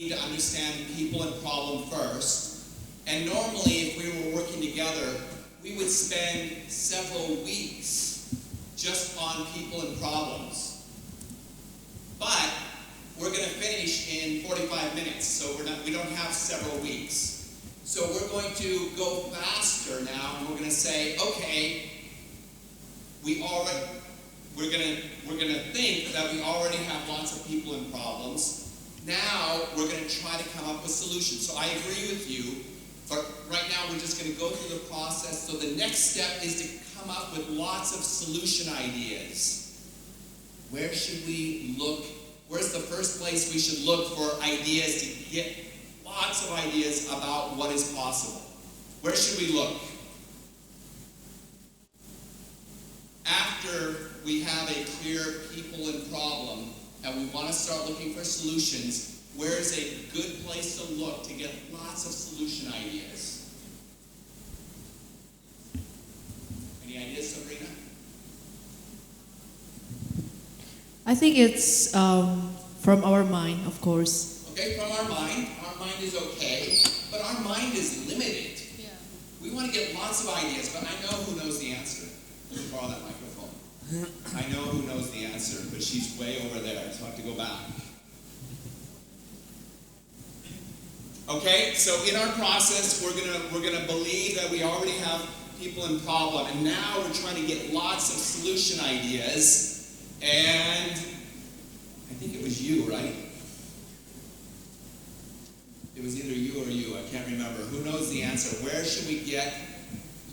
Need to understand people and problem first. And normally, if we were working together, we would spend several weeks just on people and problems. But we're going to finish in 45 minutes, so we don't have several weeks. So we're going to go faster now, and we're going to say, okay, we're going to think that we already have lots of people and problems. Now we're going to try to come up with solutions. So I agree with you, but right now we're just going to go through the process. So the next step is to come up with lots of solution ideas. Where should we look? Where's the first place we should look for ideas to get lots of ideas about what is possible? Where should we look? After we have a clear people and problem, and we want to start looking for solutions, where is a good place to look to get lots of solution ideas? Any ideas, Sabrina? I think it's from our mind, of course. Okay, from our mind. Our mind is okay, but our mind is limited. Yeah. We want to get lots of ideas, but I know who knows the answer. Let me borrow that microphone. I know who knows the answer, but she's way over there, so I have to go back. Okay, so in our process, we're gonna believe that we already have people in problem, and now we're trying to get lots of solution ideas. And I think it was you, right? It was either you or you. I can't remember. Who knows the answer? Where should we get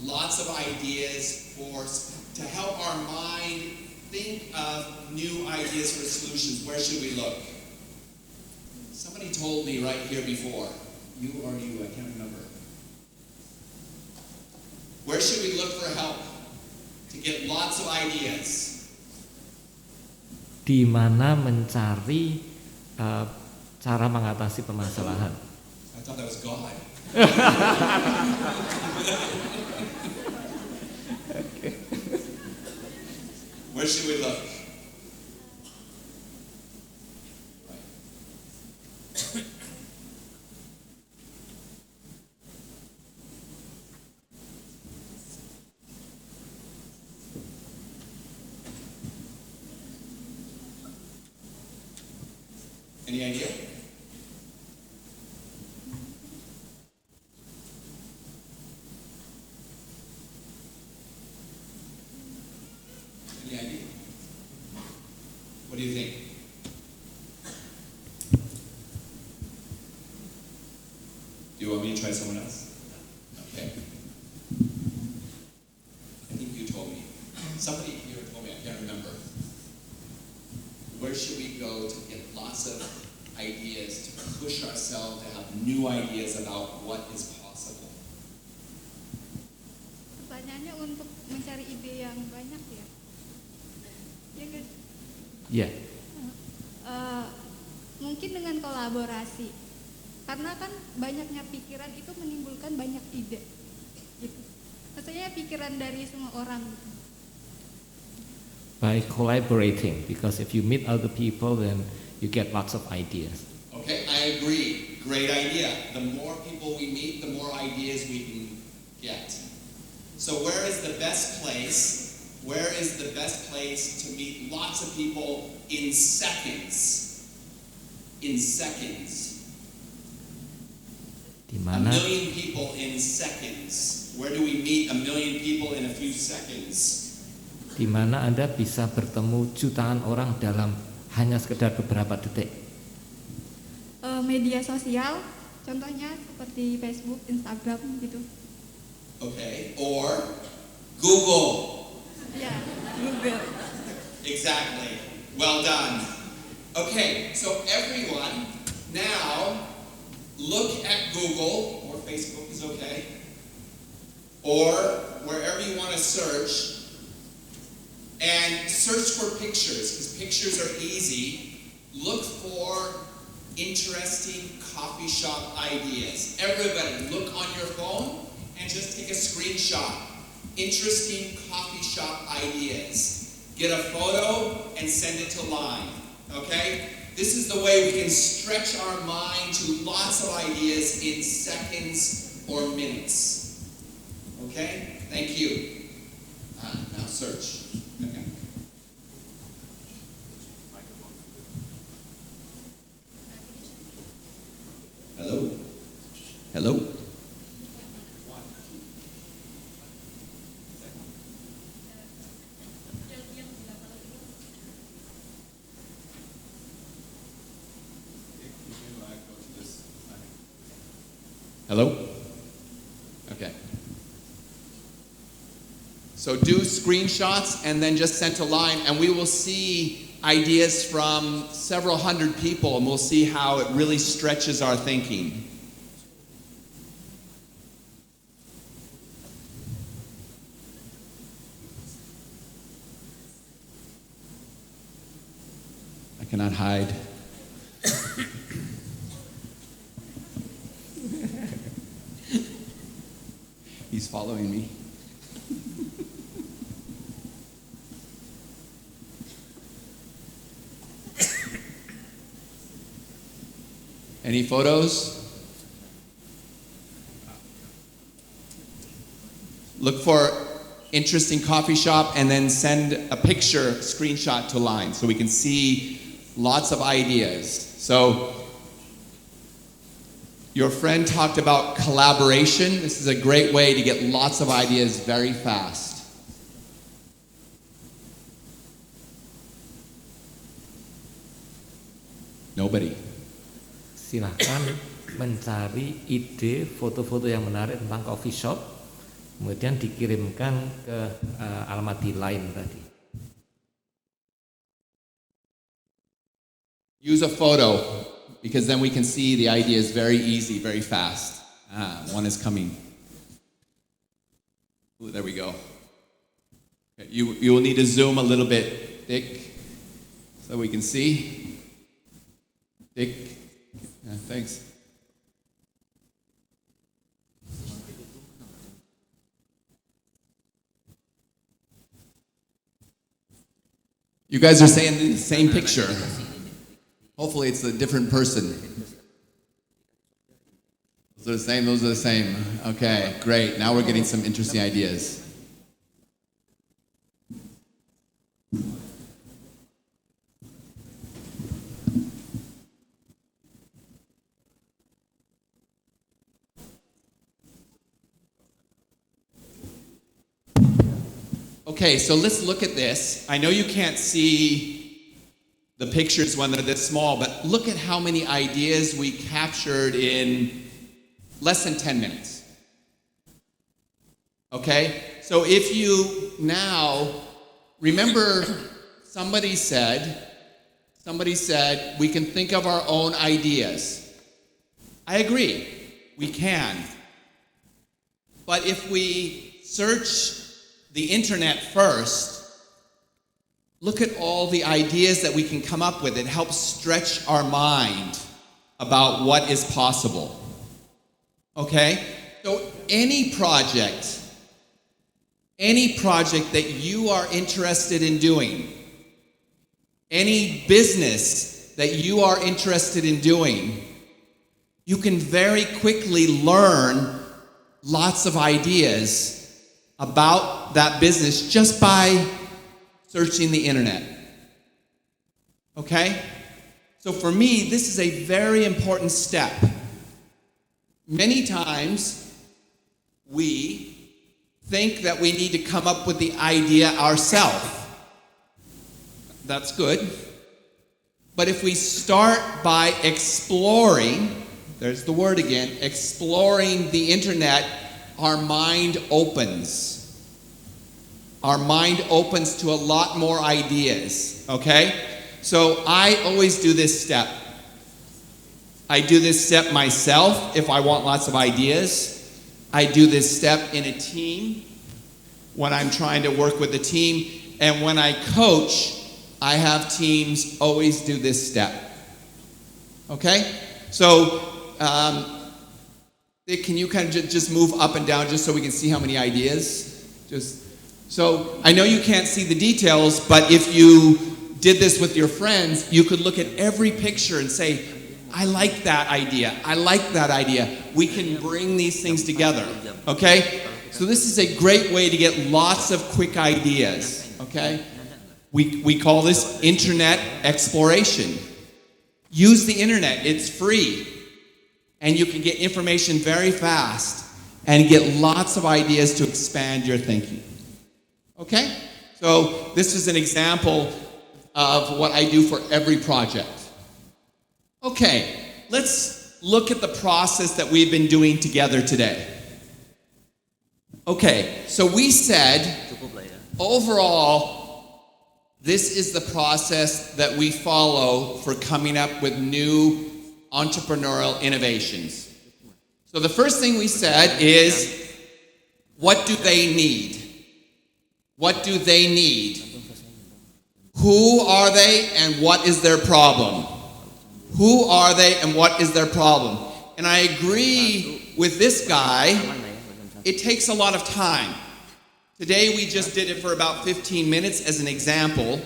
lots of ideas to help our mind think of new ideas for solutions, where should we look? Somebody told me right here before. You or you, I can't remember. Where should we look for help to get lots of ideas? Di mana mencari cara mengatasi permasalahan? I thought that was God. Where should we look? Any idea? Any idea? What do you think? Do you want me to try someone else? Okay. I think you told me. Somebody here told me, I can't remember. Where should we go to get lots of ideas, to push ourselves to have new ideas about what is possible? Pertanyaannya untuk mencari ide yang banyak ya? Ya kan? Ya. Mungkin dengan kolaborasi, karena kan banyaknya pikiran itu menimbulkan banyak ide, gitu. Maksudnya pikiran dari semua orang. Gitu. By collaborating, because if you meet other people, then you get lots of ideas. Okay, I agree. Great idea. The more people we meet, the more ideas we can get. So where is the best place? Where is the best place to meet lots of people in seconds? In seconds. Di A mana million people in seconds. Where do we meet a million people in a few seconds? di mana Anda bisa bertemu jutaan orang dalam hanya sekedar beberapa detik. Media sosial, contohnya seperti Facebook, Instagram gitu. Okay, or Google. Yeah, Google. Exactly. Well done. Okay, so everyone, now look at Google, or Facebook is okay, or wherever you want to search, and search for pictures, because pictures are easy. Look for interesting coffee shop ideas. Everybody, look on your phone and just take a screenshot. Interesting coffee shop ideas. Get a photo and send it to Line, okay? This is the way we can stretch our mind to lots of ideas in seconds or minutes. Okay? Thank you. Now search. Okay. Hello? Hello? Hello? Okay. So do screenshots and then just send to Line, and we will see ideas from several hundred people, and we'll see how it really stretches our thinking. I cannot hide. He's following me. Any photos? Look for interesting coffee shop and then send a picture, screenshot to Line so we can see lots of ideas. So your friend talked about collaboration. This is a great way to get lots of ideas very fast. Nobody. Silahkan mencari ide foto-foto yang menarik tentang coffee shop, kemudian dikirimkan ke alamat di Line tadi. Use a photo, because then we can see the ideas very easy, very fast. One is coming. Ooh, there we go. Okay, you will need to zoom a little bit, Dick, so we can see. Dick, thanks. You guys are saying the same picture. Hopefully it's a different person. Those are the same, those are the same. Okay, great. Now we're getting some interesting ideas. Okay, so let's look at this. I know you can't see the pictures when they're this small, but look at how many ideas we captured in less than 10 minutes. Okay? So if you now remember, somebody said we can think of our own ideas. I agree. We can. But if we search the internet first, look at all the ideas that we can come up with. It helps stretch our mind about what is possible. Okay? So any project that you are interested in doing, any business that you are interested in doing, you can very quickly learn lots of ideas about that business just by searching the internet. Okay? So for me, this is a very important step. Many times, we think that we need to come up with the idea ourselves. That's good. But if we start by exploring, there's the word again, exploring the internet, our mind opens. Our mind opens to a lot more ideas, okay? So I always do this step. I do this step myself if I want lots of ideas. I do this step in a team when I'm trying to work with a team. And when I coach, I have teams always do this step. Okay? So, can you kind of just move up and down just so we can see how many ideas? So I know you can't see the details, but if you did this with your friends, you could look at every picture and say, I like that idea. I like that idea. We can bring these things together. Okay? So this is a great way to get lots of quick ideas. Okay? We call this internet exploration. Use the internet. It's free. And you can get information very fast and get lots of ideas to expand your thinking. Okay? So this is an example of what I do for every project. Okay, let's look at the process that we've been doing together today. Okay, so we said, overall, this is the process that we follow for coming up with new entrepreneurial innovations. So the first thing we said is, what do they need? What do they need? Who are they and what is their problem? Who are they and what is their problem? And I agree with this guy, it takes a lot of time. Today we just did it for about 15 minutes as an example,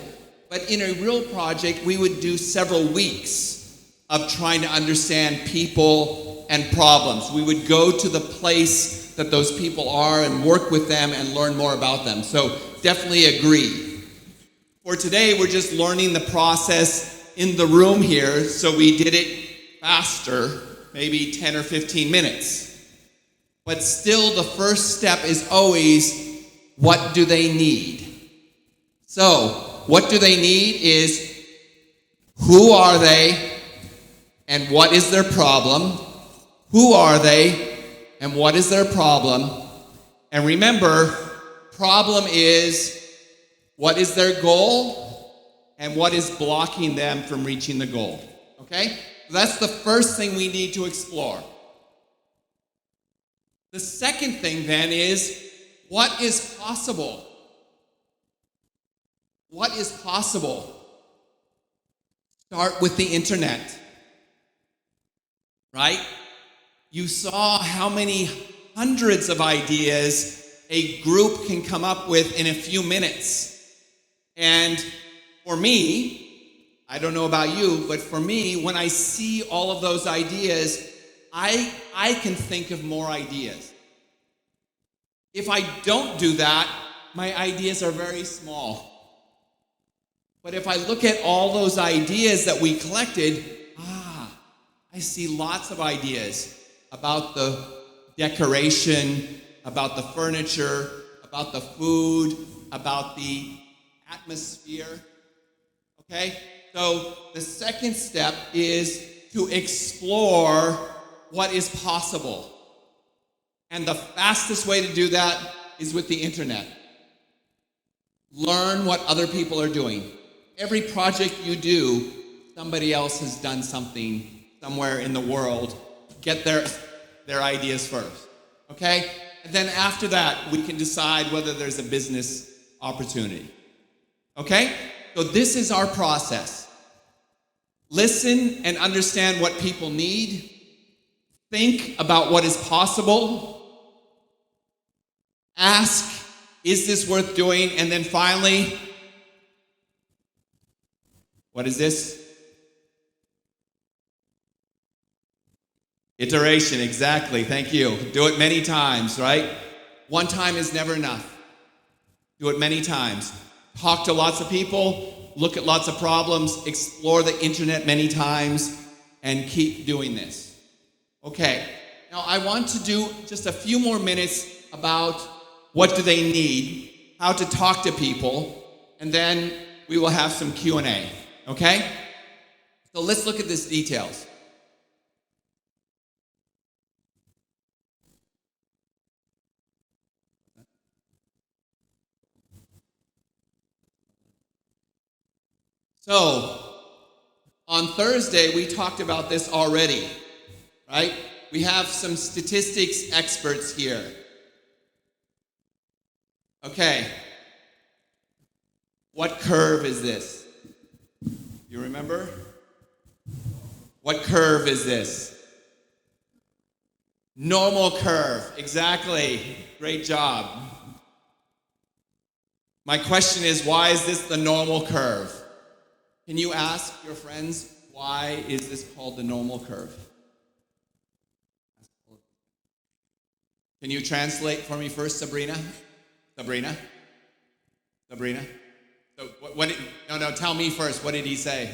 but in a real project we would do several weeks of trying to understand people and problems. We would go to the place that those people are and work with them and learn more about them. So definitely agree. For today, we're just learning the process in the room here, so we did it faster, maybe 10 or 15 minutes. But still, the first step is always, what do they need? So, what do they need is, who are they and what is their problem? Who are they and what is their problem? And remember, problem is, what is their goal? and what is blocking them from reaching the goal. Okay? That's the first thing we need to explore. The second thing then is, what is possible? What is possible? Start with the internet. Right? You saw how many hundreds of ideas a group can come up with in a few minutes. And for me, I don't know about you, but for me, when I see all of those ideas, I can think of more ideas. If I don't do that, my ideas are very small. But if I look at all those ideas that we collected, I see lots of ideas about the decoration, about the furniture, about the food, about the atmosphere. Okay? So the second step is to explore what is possible. And the fastest way to do that is with the internet. Learn what other people are doing. Every project you do, somebody else has done something somewhere in the world. Get their ideas first. Okay? And then after that, we can decide whether there's a business opportunity. Okay? So this is our process. Listen and understand what people need. Think about what is possible. Ask, is this worth doing? And then finally, what is this? Iteration, exactly. Thank you. Do it many times, right? One time is never enough. Do it many times. Talk to lots of people, look at lots of problems, explore the internet many times, and keep doing this. Okay, now I want to do just a few more minutes about what do they need, how to talk to people, and then we will have some Q&A, okay? So let's look at these details. So, on Thursday, we talked about this already, right? We have some statistics experts here. Okay. What curve is this? You remember? What curve is this? Normal curve. Exactly. Great job. My question is, why is this the normal curve? Can you ask your friends, why is this called the normal curve? Can you translate for me first, Sabrina? Sabrina? So no, tell me first, what did he say?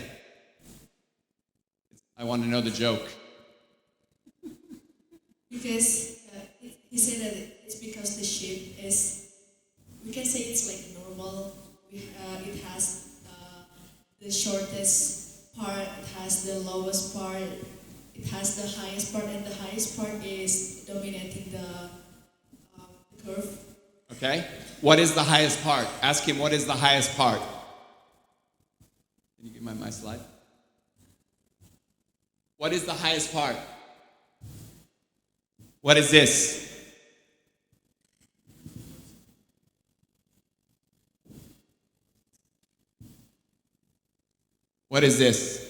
I want to know the joke. Because he said that it's because the shape is, we can say it's like normal. It has the shortest part, it has the lowest part, it has the highest part, and the highest part is dominating the curve. Okay. What is the highest part? Ask him, what is the highest part? Can you give me my slide? What is the highest part? What is this? What is this?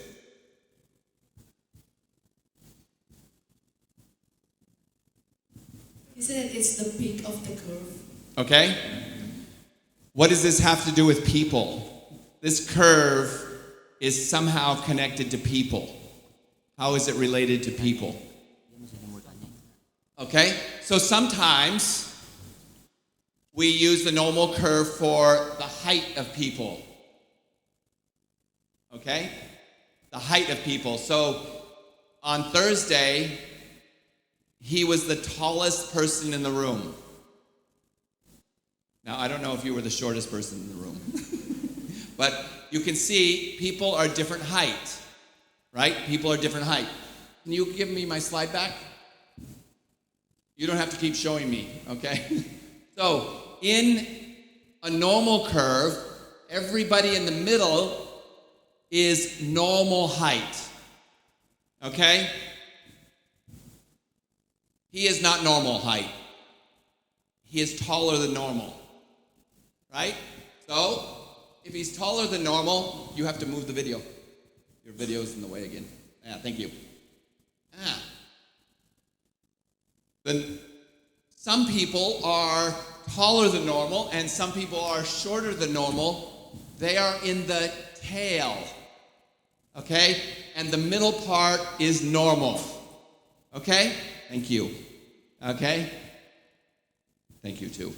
He said it's the peak of the curve. Okay. What does this have to do with people? This curve is somehow connected to people. How is it related to people? Okay. So sometimes we use the normal curve for the height of people. Okay? The height of people. So on Thursday, he was the tallest person in the room. Now, I don't know if you were the shortest person in the room. But you can see people are different height. Right? People are different height. Can you give me my slide back? You don't have to keep showing me, okay? So, in a normal curve, everybody in the middle is normal height. Okay? He is not normal height. He is taller than normal. Right? So, if he's taller than normal, you have to move the video. Your video is in the way again. Yeah, thank you. Then some people are taller than normal and some people are shorter than normal. They are in the tail. Okay? And the middle part is normal. Okay? Thank you. Okay? Thank you too.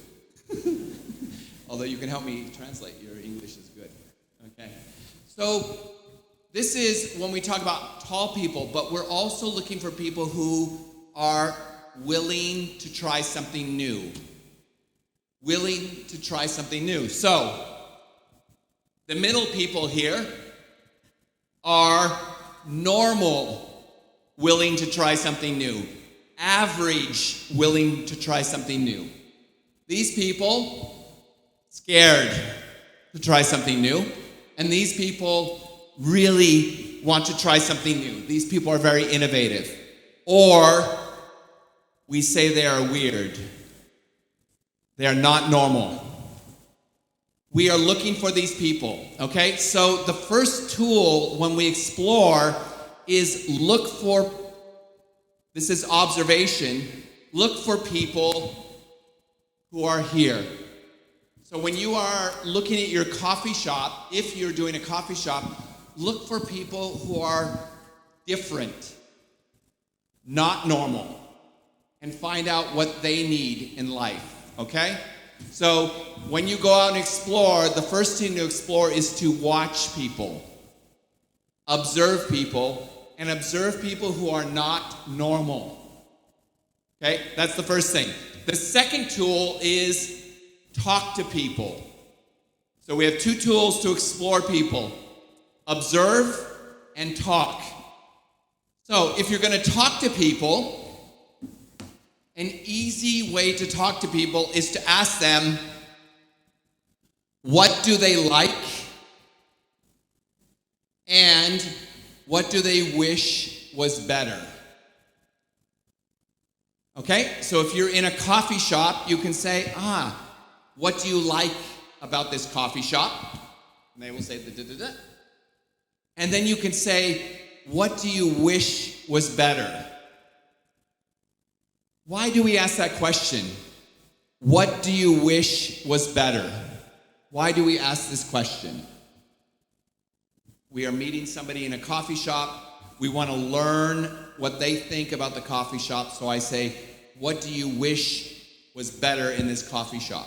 Although you can help me translate, your English is good. Okay. So this is when we talk about tall people, but we're also looking for people who are willing to try something new. Willing to try something new. So the middle people here are normal, willing to try something new. Average, willing to try something new. These people, scared to try something new. And these people really want to try something new. These people are very innovative. Or we say they are weird. They are not normal. We are looking for these people, okay? So the first tool when we explore is look for, this is observation, look for people who are here. So when you are looking at your coffee shop, if you're doing a coffee shop, look for people who are different, not normal, and find out what they need in life, okay? So when you go out and explore, the first thing to explore is to watch people, observe people, and observe people who are not normal. Okay, that's the first thing. The second tool is talk to people. So we have two tools to explore people: observe and talk. So if you're going to talk to people, an easy way to talk to people is to ask them, what do they like? And what do they wish was better? Okay, so if you're in a coffee shop, you can say, what do you like about this coffee shop? And they will say, da-da-da-da. And then you can say, what do you wish was better? Why do we ask that question? What do you wish was better? Why do we ask this question? We are meeting somebody in a coffee shop. We want to learn what they think about the coffee shop. So I say, what do you wish was better in this coffee shop?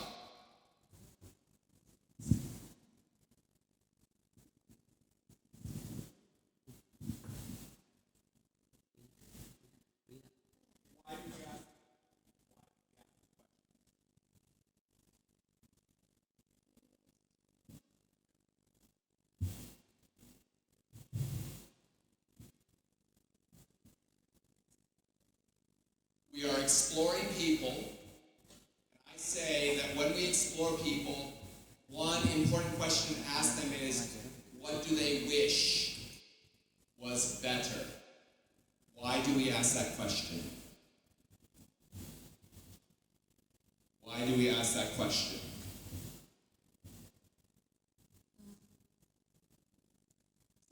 We are exploring people. I say that when we explore people, one important question to ask them is, what do they wish was better? Why do we ask that question? Why do we ask that question?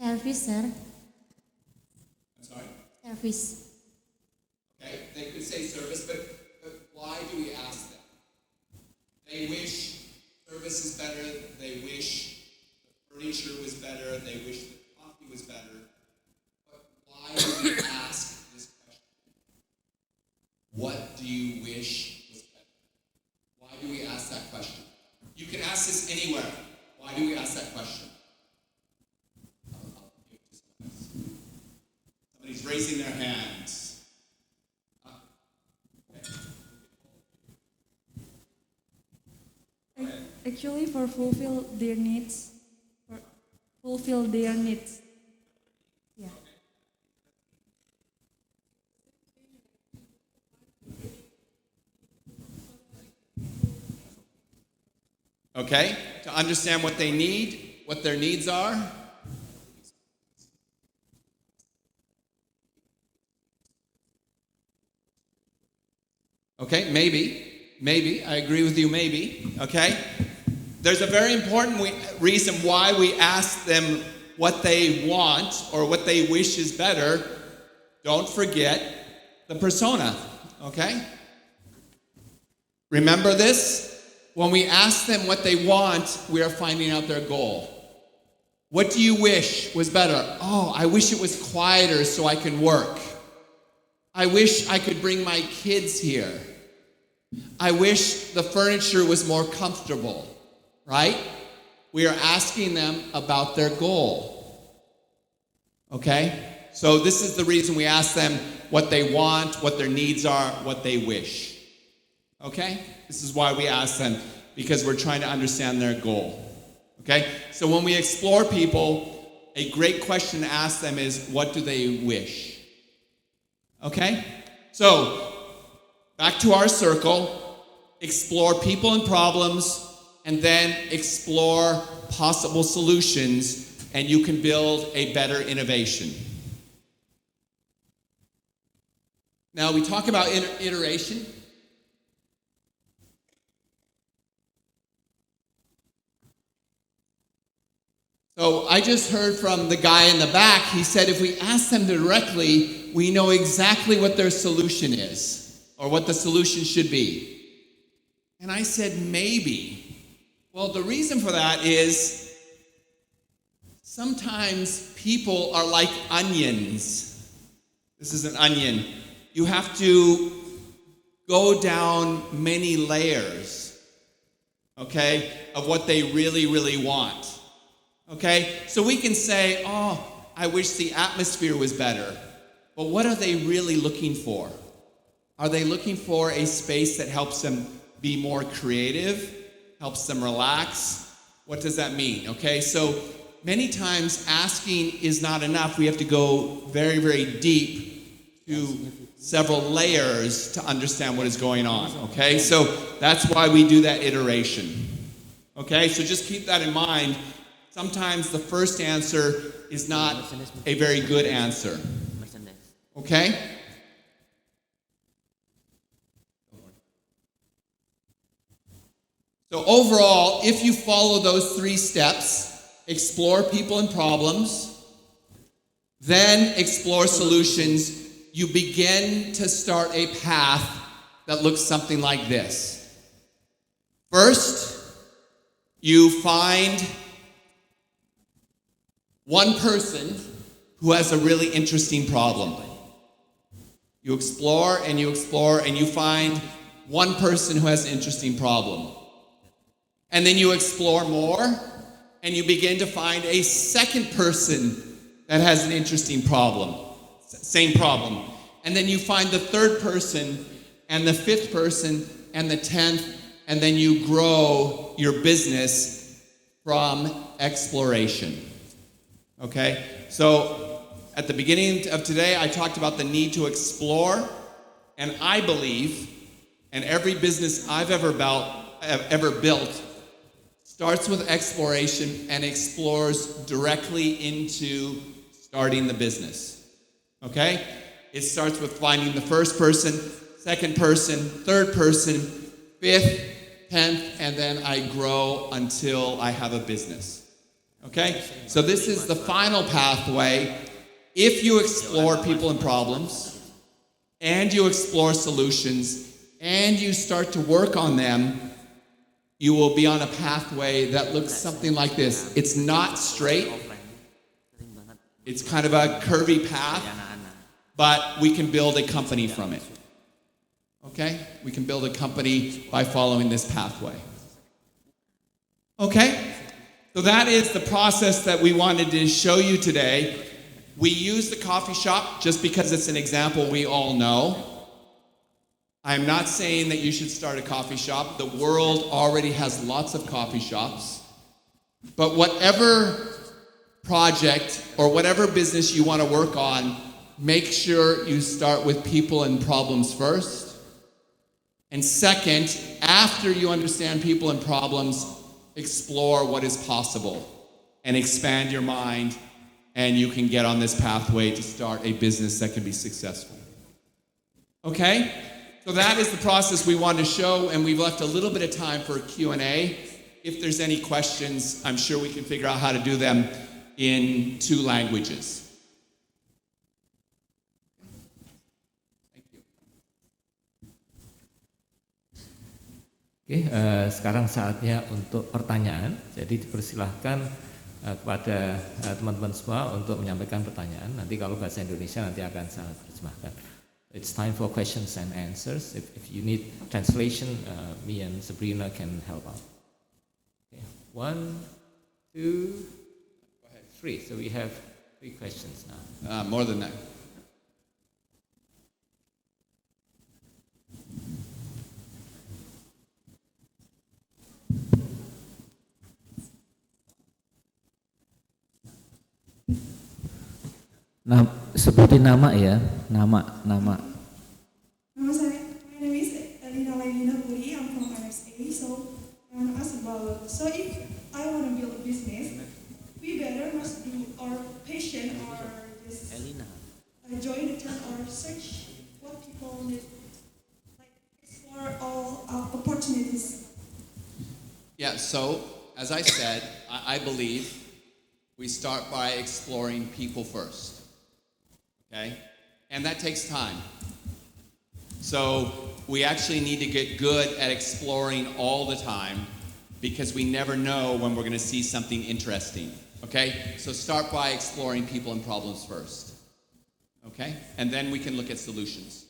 Service, sir. I'm sorry? Service. Okay, they could say service, but why do we ask them? They wish service is better, they wish the furniture was better, they wish the coffee was better. But why do we ask this question? What do you wish was better? Why do we ask that question? You can ask this anywhere. Why do we ask that question? I'll give it to someone else. Somebody's raising their hands. Actually, for fulfill their needs. Fulfill their needs. Yeah. Okay? To understand what they need, what their needs are. Okay, maybe. I agree with you, maybe. Okay? There's a very important reason why we ask them what they want or what they wish is better. Don't forget the persona. Okay? Remember this? When we ask them what they want, we are finding out their goal. What do you wish was better? Oh, I wish it was quieter so I can work. I wish I could bring my kids here. I wish the furniture was more comfortable, right? We are asking them about their goal. Okay? So this is the reason we ask them what they want, what their needs are, what they wish. Okay? This is why we ask them, because we're trying to understand their goal. Okay? So when we explore people, a great question to ask them is, what do they wish? Okay? So, back to our circle. Explore people and problems, and then explore possible solutions, and you can build a better innovation. Now, we talk about iteration. So I just heard from the guy in the back, he said if we ask them directly, we know exactly what their solution is, or what the solution should be. And I said, maybe. Well, the reason for that is sometimes people are like onions. This is an onion. You have to go down many layers, okay, of what they really, really want. Okay? So we can say, oh, I wish the atmosphere was better. But what are they really looking for? Are they looking for a space that helps them be more creative, helps them relax? What does that mean? Okay, so many times asking is not enough. We have to go very, very deep to several layers to understand what is going on. Okay, so that's why we do that iteration. Okay, so just keep that in mind. Sometimes the first answer is not a very good answer. Okay? So overall, if you follow those 3 steps, explore people and problems, then explore solutions, you begin to start a path that looks something like this. First, you find one person who has a really interesting problem. You explore and you find one person who has an interesting problem. And then you explore more, and you begin to find a second person that has an interesting problem. Same problem. And then you find the third person, and the fifth person, and the 10th, and then you grow your business from exploration. Okay? So, at the beginning of today, I talked about the need to explore, and I believe, and every business I've ever built starts with exploration and explores directly into starting the business. Okay? It starts with finding the first person, second person, third person, fifth, 10th, and then I grow until I have a business. Okay? So this is the final pathway. If you explore people and problems, and you explore solutions, and you start to work on them, you will be on a pathway that looks something like this. It's not straight. It's kind of a curvy path, but we can build a company from it. Okay? We can build a company by following this pathway. Okay? So that is the process that we wanted to show you today. We use the coffee shop just because it's an example we all know. I'm not saying that you should start a coffee shop. The world already has lots of coffee shops. But whatever project or whatever business you want to work on, make sure you start with people and problems first. And second, after you understand people and problems, explore what is possible and expand your mind, and you can get on this pathway to start a business that can be successful. Okay? So that is the process we want to show, and we've left a little bit of time for Q&A. If there's any questions, I'm sure we can figure out how to do them in 2 languages. Oke, sekarang saatnya untuk pertanyaan. Jadi dipersilahkan kepada teman-teman semua untuk menyampaikan pertanyaan. Nanti kalau bahasa Indonesia nanti akan saya terjemahkan. It's time for questions and answers. If you need translation, me and Sabrina can help out. Okay. 1, 2, 3. So we have 3 questions now. More than that. Sebutin nama ya, nama. Nama saya, my name is Elina Puri. I'm from RSA. So I want to ask about, so if I want to build a business, we better must do our passion or just join the trend or search what people need, like explore all opportunities. Yeah, so as I said, I believe we start by exploring people first. Okay? And that takes time. So we actually need to get good at exploring all the time because we never know when we're going to see something interesting. Okay? So start by exploring people and problems first. Okay? And then we can look at solutions.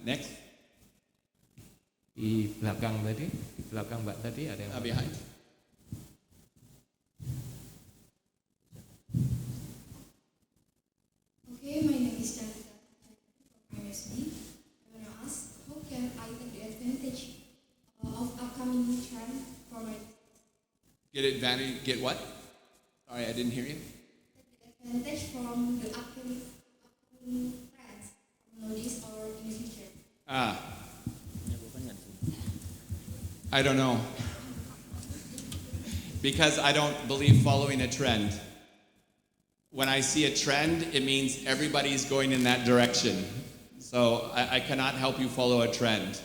Next. Di belakang Mbak tadi ada yang behind. Okay, my name is Chandra from ISB. I want to ask, how can I take the advantage of upcoming trend for my Get what? Sorry, I didn't hear you. advantage from the upcoming trends, nowadays or in the future? I don't know. Because I don't believe following a trend. When I see a trend, it means everybody's going in that direction. So I cannot help you follow a trend.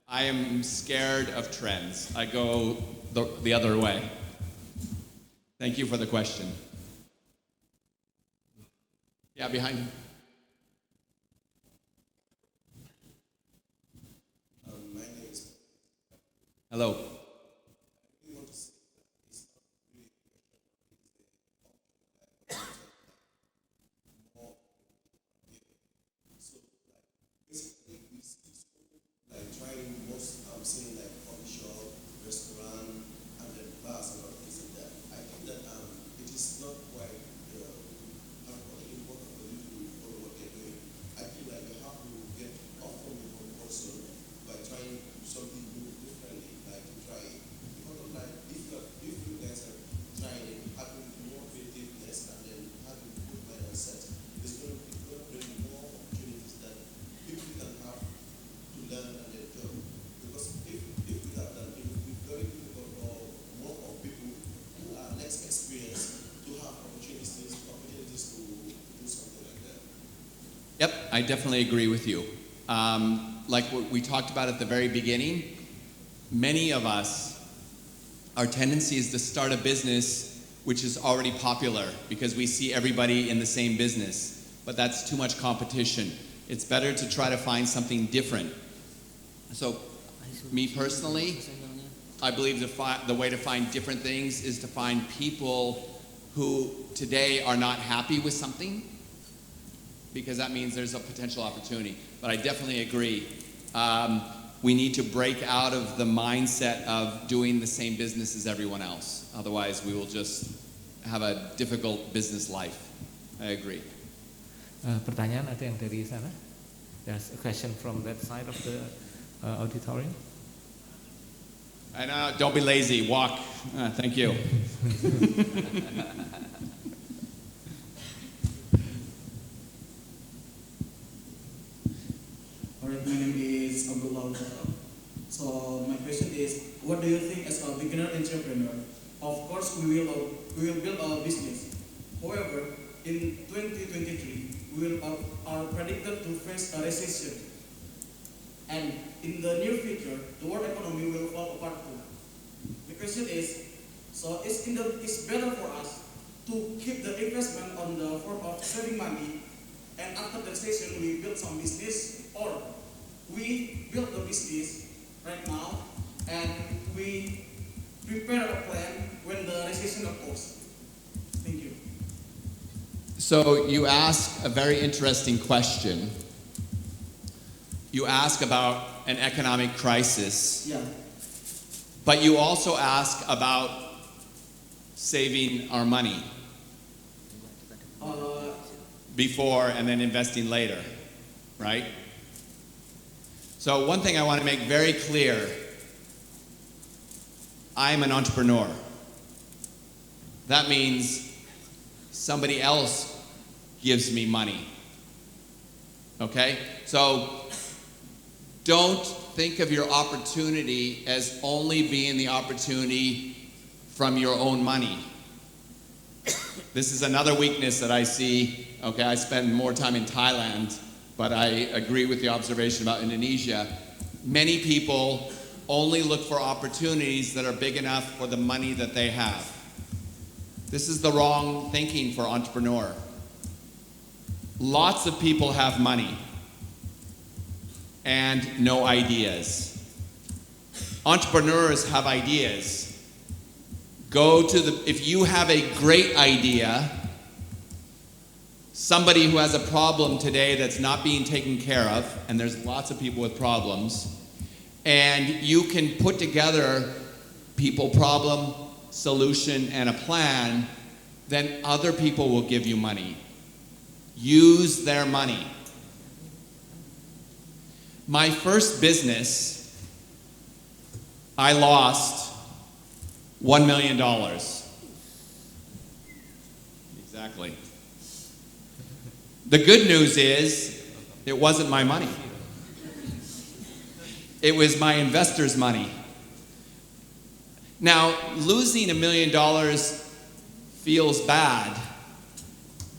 I am scared of trends. I go the other way. Thank you for the question. Yeah, behind you. My name is. Hello. Seeing like coffee shop, restaurant, and then bars and all this and that. I think that it is not quite important for you to follow what they're doing. I feel like you have to get off from your comfort zone by trying something new differently, like to try it. Because like if you guys are trying it, having more creativeness and then having good mindset, it's going to bring more opportunities that people can have to learn and enjoy. Because if we have done, it would be very difficult for more of people who are less experienced to have opportunities to do something like that. Yep, I definitely agree with you. Like what we talked about at the very beginning, many of us, our tendency is to start a business which is already popular because we see everybody in the same business, but that's too much competition. It's better to try to find something different. So, me personally, I believe the way to find different things is to find people who today are not happy with something, because that means there's a potential opportunity. But I definitely agree. We need to break out of the mindset of doing the same business as everyone else. Otherwise, we will just have a difficult business life. I agree. Pertanyaan ada yang dari sana? There's a question from that side of the auditorium. And don't be lazy. Walk. Thank you. Alright, my name is Abdullah. So my question is, what do you think as a beginner entrepreneur? Of course, we will build our business. However, in 2023, we are predicted to face a recession. And in the near future, the world economy will fall apart too. The question is, so it's better for us to keep the investment on the form of saving money, and after the recession we build some business, or we build the business right now and we prepare a plan when the recession occurs. Thank you. So you ask a very interesting question. You ask about an economic crisis, Yeah. but you also ask about saving our money before and then investing later, right? So one thing I want to make very clear, I'm an entrepreneur. That means somebody else gives me money. Okay? So don't think of your opportunity as only being the opportunity from your own money. This is another weakness that I see. Okay, I spend more time in Thailand, but I agree with the observation about Indonesia. Many people only look for opportunities that are big enough for the money that they have. This is the wrong thinking for entrepreneur. Lots of people have money and no ideas. Entrepreneurs have ideas. If you have a great idea, somebody who has a problem today that's not being taken care of, and there's lots of people with problems, and you can put together people, problem, solution, and a plan, then other people will give you money. Use their money. My first business, I lost $1 million. Exactly. The good news is, it wasn't my money. It was my investors' money. Now, losing $1 million feels bad,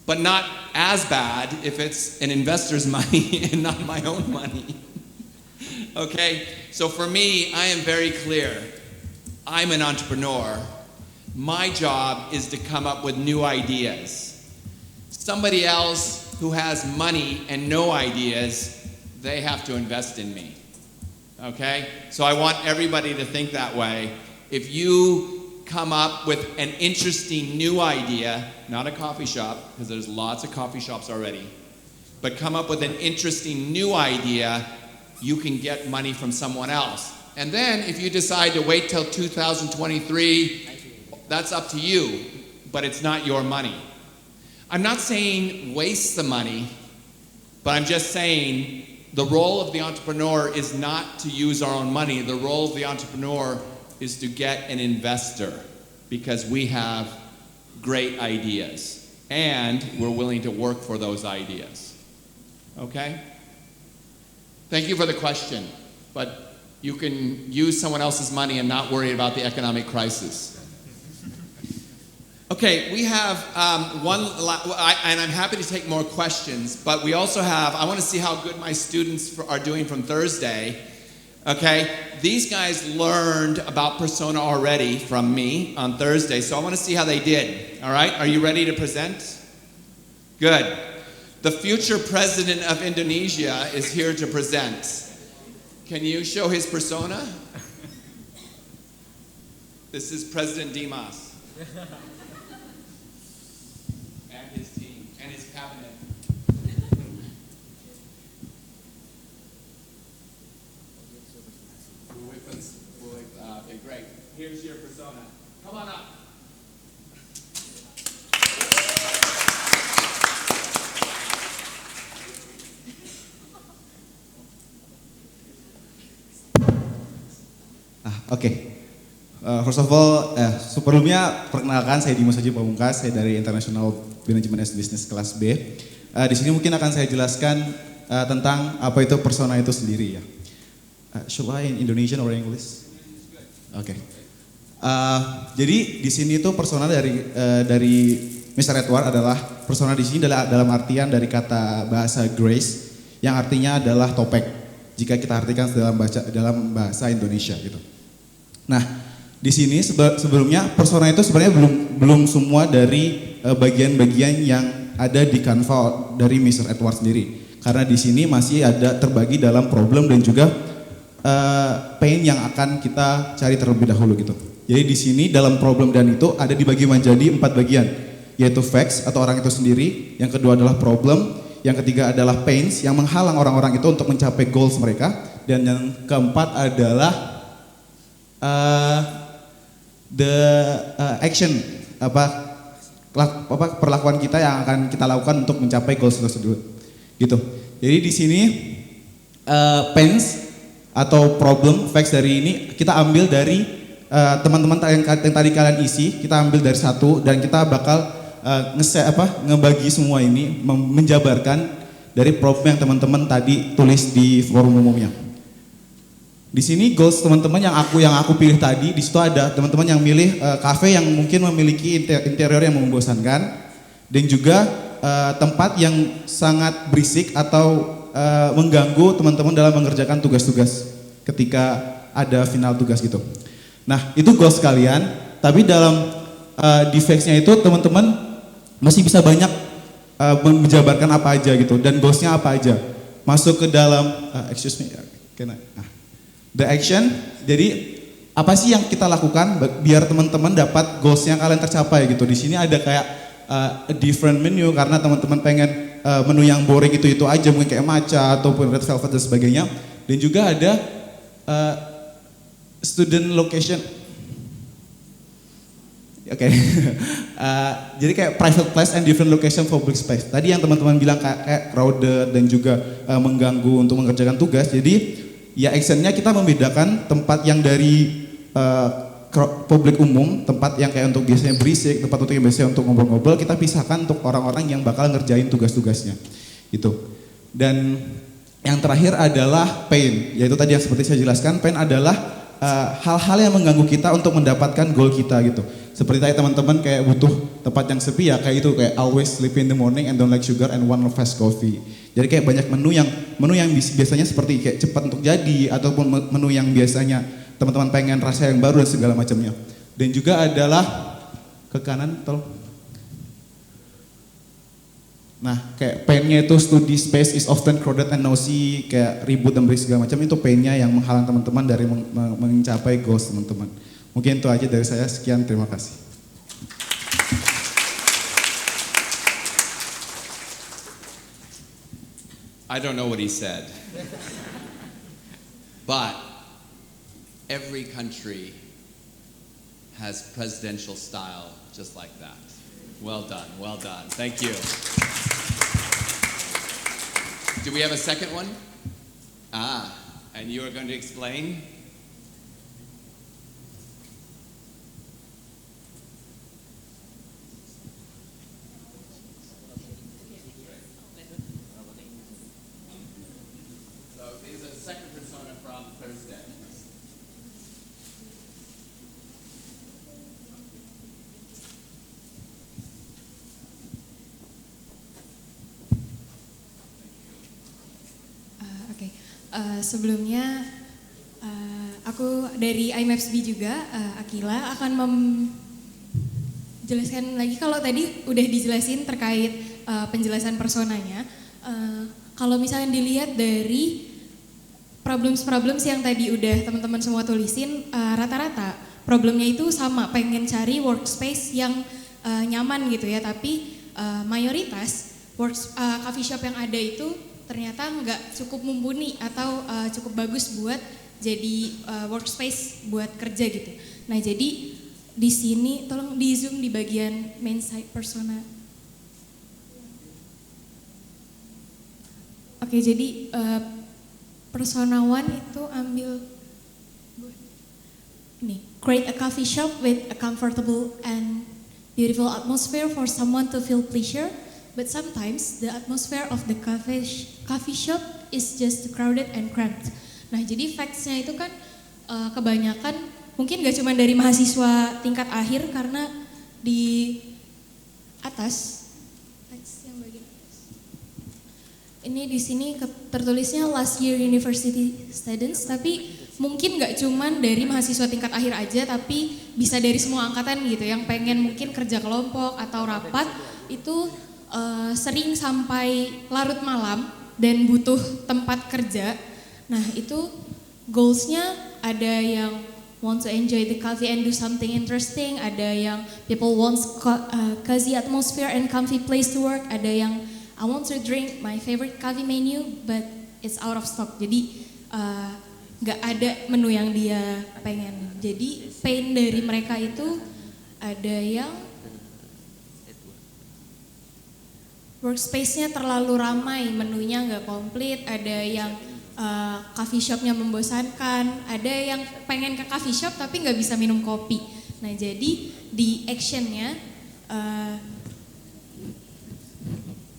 but not as bad if it's an investor's money and not my own money. Okay? So for me, I am very clear. I'm an entrepreneur. My job is to come up with new ideas. Somebody else who has money and no ideas, they have to invest in me. Okay? So I want everybody to think that way. If you come up with an interesting new idea, not a coffee shop, because there's lots of coffee shops already, but come up with an interesting new idea, you can get money from someone else. And then if you decide to wait till 2023, that's up to you, but it's not your money. I'm not saying waste the money, but I'm just saying the role of the entrepreneur is not to use our own money. The role of the entrepreneur is to get an investor, because we have great ideas and we're willing to work for those ideas. Okay? Thank you for the question, but you can use someone else's money and not worry about the economic crisis. Okay, we have and I'm happy to take more questions, but we also have, I want to see how good my students are doing from Thursday. Okay, these guys learned about persona already from me on Thursday, so I want to see how they did. All right, are you ready to present? Good. The future president of Indonesia is here to present. Can you show his persona? This is President Dimas. And his team, and his cabinet. Okay, great. Here's your persona. Come on up. Oke. First of all, sebelumnya perkenalkan saya Dimas Haji Pamungkas, saya dari International Management Business kelas B. Di sini mungkin akan saya jelaskan tentang apa itu persona itu sendiri ya. Should I in Indonesian or English? Oke. Jadi di sini tuh persona dari Mr. Edward adalah persona di sini dalam artian dari kata bahasa grace yang artinya adalah topeng. jika kita artikan dalam bahasa Indonesia gitu. Nah, di sini sebelumnya persona itu sebenarnya belum semua dari bagian-bagian yang ada di Canva dari Mr. Edward sendiri. Karena di sini masih ada terbagi dalam problem dan juga pain yang akan kita cari terlebih dahulu gitu. Jadi di sini dalam problem dan itu ada dibagi menjadi 4 bagian, yaitu facts atau orang itu sendiri, yang kedua adalah problem, yang ketiga adalah pains yang menghalang orang-orang itu untuk mencapai goals mereka, dan yang keempat adalah action perlakuan kita yang akan kita lakukan untuk mencapai goals tersebut gitu. Jadi di sini pains atau problem facts dari ini kita ambil dari teman-teman yang tadi kalian isi, kita ambil dari satu dan kita bakal ngebagi semua ini, menjabarkan dari problem yang teman-teman tadi tulis di forum umumnya. Di sini goals teman-teman yang aku pilih tadi, di situ ada teman-teman yang milih cafe yang mungkin memiliki interior yang membosankan dan juga tempat yang sangat berisik atau mengganggu teman-teman dalam mengerjakan tugas-tugas ketika ada final tugas gitu. Nah, itu goals kalian, tapi dalam defects-nya itu teman-teman masih bisa banyak menjabarkan apa aja gitu dan goalsnya apa aja. Masuk ke dalam the action. Jadi apa sih yang kita lakukan biar teman-teman dapat goalsnya kalian tercapai gitu. Di sini ada kayak a different menu karena teman-teman pengen menu yang boring itu aja, mungkin kayak matcha ataupun red velvet dan sebagainya. Dan juga ada student location. Oke, jadi kayak private place and different location for public space. Tadi yang teman-teman bilang kayak crowded dan juga mengganggu untuk mengerjakan tugas. Jadi ya actionnya kita membedakan tempat yang dari publik umum, tempat yang kayak untuk biasanya berisik, tempat untuk yang biasanya untuk ngobrol-ngobrol, kita pisahkan untuk orang-orang yang bakal ngerjain tugas-tugasnya. Gitu. Dan yang terakhir adalah pain, yaitu tadi yang seperti saya jelaskan, pain adalah hal-hal yang mengganggu kita untuk mendapatkan goal kita gitu. Seperti tadi teman-teman kayak butuh tempat yang sepi ya, kayak itu kayak always sleep in the morning and don't like sugar and one fast coffee. Jadi kayak banyak menu yang biasanya seperti kayak cepat untuk jadi ataupun menu yang biasanya teman-teman pengen rasa yang baru dan segala macamnya. Dan juga adalah ke kanan tolong. Nah, kayak pain-nya itu study space is often crowded and noisy, kayak ribut dan berisik segala macam, itu pain-nya yang menghalang teman-teman dari mencapai goals teman-teman. Mungkin itu aja dari saya, sekian, terima kasih. I don't know what he said, but every country has presidential style just like that. Well done, well done. Thank you. Do we have a second one? And you are going to explain? So there's a second persona from Thursday. Sebelumnya aku dari IMAPSB juga, Akila akan menjelaskan lagi kalau tadi udah dijelasin terkait penjelasan personanya. Kalau misalnya dilihat dari problems yang tadi udah teman-teman semua tulisin, rata-rata problemnya itu sama, pengen cari workspace yang nyaman gitu ya, tapi mayoritas coffee shop yang ada itu ternyata nggak cukup mumpuni atau cukup bagus buat jadi workspace buat kerja gitu. Nah jadi di sini tolong di zoom di bagian main site persona. Oke, jadi persona one itu ambil nih, create a coffee shop with a comfortable and beautiful atmosphere for someone to feel pleasure. But sometimes the atmosphere of the coffee shop is just crowded and cramped. Nah, jadi facts-nya itu kan kebanyakan mungkin gak cuma dari mahasiswa tingkat akhir, karena di atas facts yang bagian atas. Ini di sini tertulisnya last year university students, tapi mungkin nggak cuman dari mahasiswa tingkat akhir aja, tapi bisa dari semua angkatan gitu yang pengen mungkin kerja kelompok atau rapat itu sering sampai larut malam dan butuh tempat kerja. Nah itu goalsnya ada yang want to enjoy the coffee and do something interesting, ada yang people wants cozy atmosphere and comfy place to work, ada yang I want to drink my favorite coffee menu but it's out of stock. Jadi nggak ada menu yang dia pengen. Jadi pain dari mereka itu ada yang workspace-nya terlalu ramai, menunya nggak komplit, ada yang coffee shop-nya membosankan, ada yang pengen ke coffee shop tapi nggak bisa minum kopi. Nah jadi di action-nya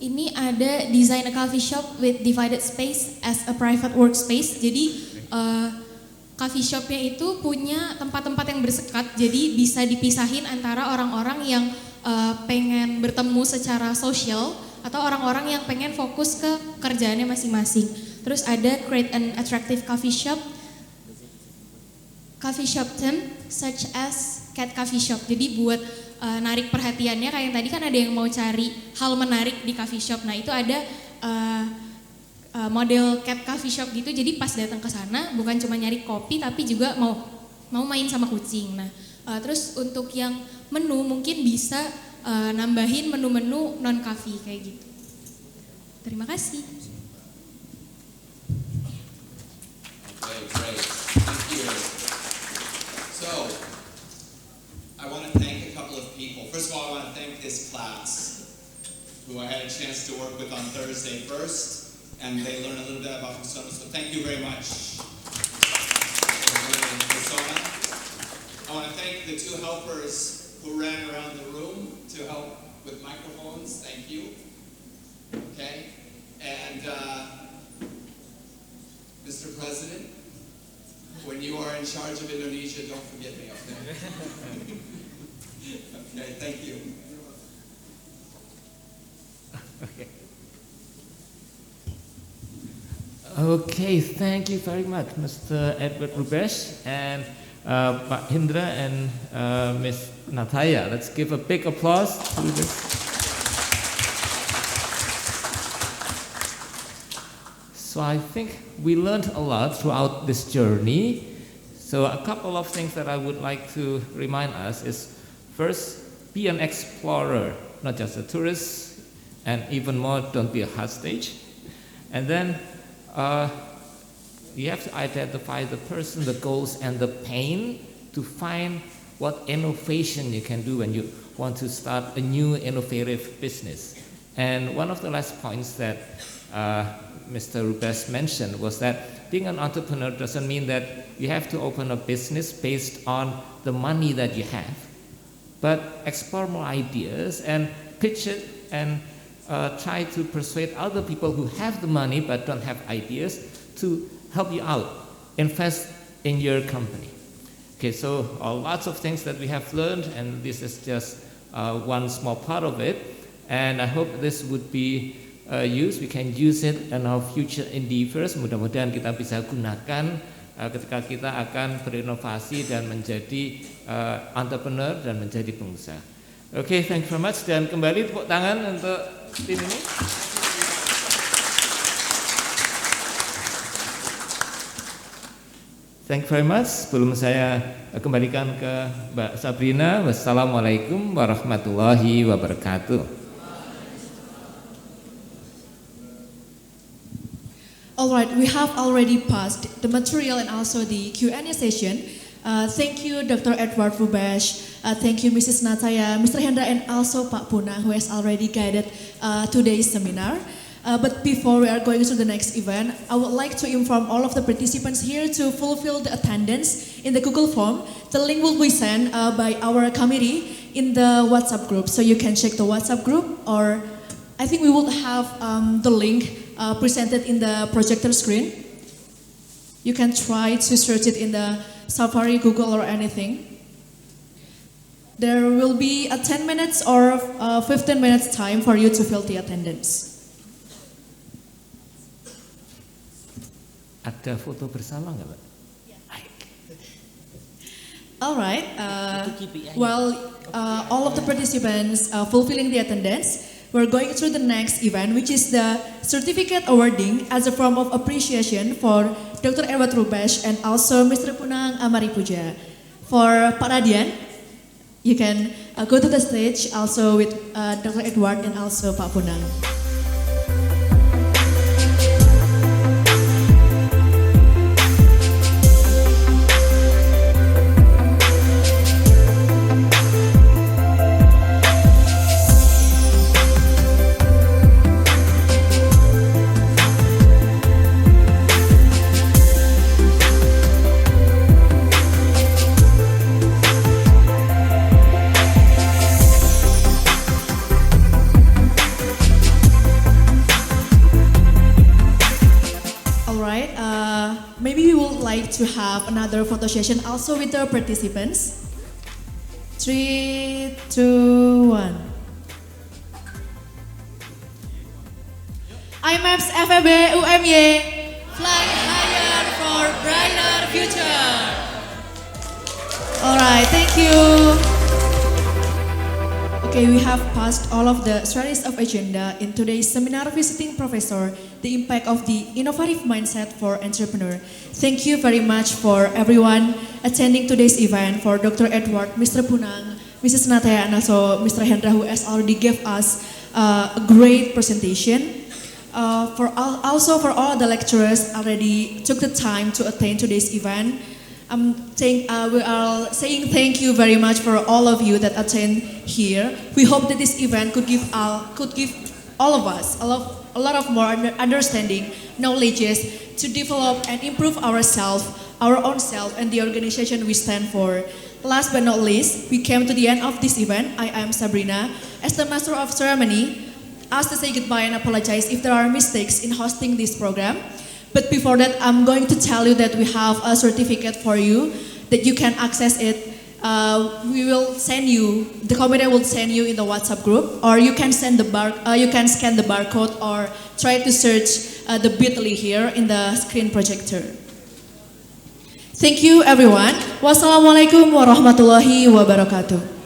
ini ada design a coffee shop with divided space as a private workspace. Jadi coffee shopnya itu punya tempat-tempat yang bersekat, jadi bisa dipisahin antara orang-orang yang pengen bertemu secara sosial atau orang-orang yang pengen fokus ke kerjaannya masing-masing. Terus ada create an attractive coffee shop theme such as cat coffee shop. Jadi buat narik perhatiannya, kayak yang tadi kan ada yang mau cari hal menarik di coffee shop. Nah itu ada model cat coffee shop gitu. Jadi pas datang ke sana bukan cuma nyari kopi tapi juga mau main sama kucing. Nah terus untuk yang menu mungkin bisa nambahin menu-menu non coffee kayak gitu. Terima kasih. Okay, great. Thank you. So, I want to thank a couple of people. First of all, I want to thank this class, who I had a chance to work with on Thursday first, and they learned a little bit about Persona, so thank you very much for learning Persona. I want to thank the two helpers who ran around the room to help with microphones. Thank you. Okay, and Mr. President, when you are in charge of Indonesia, don't forget me up there. Okay, thank you. Okay, thank you very much, Mr. Edward Rubesch and Pak Hindra and Ms. Nataya. Let's give a big applause to this. So I think we learned a lot throughout this journey. So a couple of things that I would like to remind us is, first, be an explorer, not just a tourist, and even more, don't be a hostage. And then you have to identify the person, the goals, and the pain to find what innovation you can do when you want to start a new innovative business. And one of the last points that Mr. Rubesch mentioned was that being an entrepreneur doesn't mean that you have to open a business based on the money that you have, but explore more ideas and pitch it and try to persuade other people who have the money but don't have ideas to help you out, invest in your company. Okay, so lots of things that we have learned, and this is just one small part of it, and I hope this would be we can use it in our future endeavors. Mudah-mudahan kita bisa gunakan ketika kita akan berinovasi dan menjadi entrepreneur dan menjadi pengusaha. Okay, thank you very much, dan kembali tepuk tangan untuk tim ini. Thank you very much. Sebelum saya kembalikan ke Mbak Sabrina, wassalamualaikum warahmatullahi wabarakatuh. Alright, we have already passed the material and also the Q&A session. Thank you, Dr. Edward Rubesch. Thank you, Mrs. Nataya, Mr. Hendra, and also Pak Puna, who has already guided today's seminar. But before we are going to the next event, I would like to inform all of the participants here to fulfill the attendance in the Google form. The link will be sent by our committee in the WhatsApp group. So you can check the WhatsApp group, or I think we will have the link presented in the projector screen. You can try to search it in the Safari, Google, or anything. There will be a 10 minutes or 15 minutes time for you to fill the attendance. Ada foto bersama nggak, Pak? All right. All of the participants fulfilling the attendance, we're going through the next event, which is the certificate awarding as a form of appreciation for Dr. Edward Rubesch and also Mr. Punang Amaripuja. For Pak Radian, you can go to the stage also with Dr. Edward and also Pak Punang. Maybe we would like to have another photo session also with the participants. 3, 2, 1. IMAPS FEB UMY, fly higher for brighter future. Alright, thank you. Okay, we have passed all of the strategies of agenda in today's seminar visiting professor, the impact of the innovative mindset for entrepreneur. Thank you very much for everyone attending today's event, for Dr. Edward, Mr. Punang, Mrs. Nataya, and also Mr. Hendra, who has already gave us a great presentation. Also for all the lecturers already took the time to attend today's event. We are saying thank you very much for all of you that attend here. We hope that this event could give all of us a lot of more understanding, knowledges to develop and improve ourselves, our own self, and the organization we stand for. Last but not least, we came to the end of this event. I am Sabrina. As the master of ceremony, asked to say goodbye and apologize if there are mistakes in hosting this program. But before that, I'm going to tell you that we have a certificate for you that you can access it. We will send you, the committee will send you in the WhatsApp group, or you can scan the barcode or try to search the bit.ly here in the screen projector. Thank you everyone. Wassalamualaikum warahmatullahi wabarakatuh.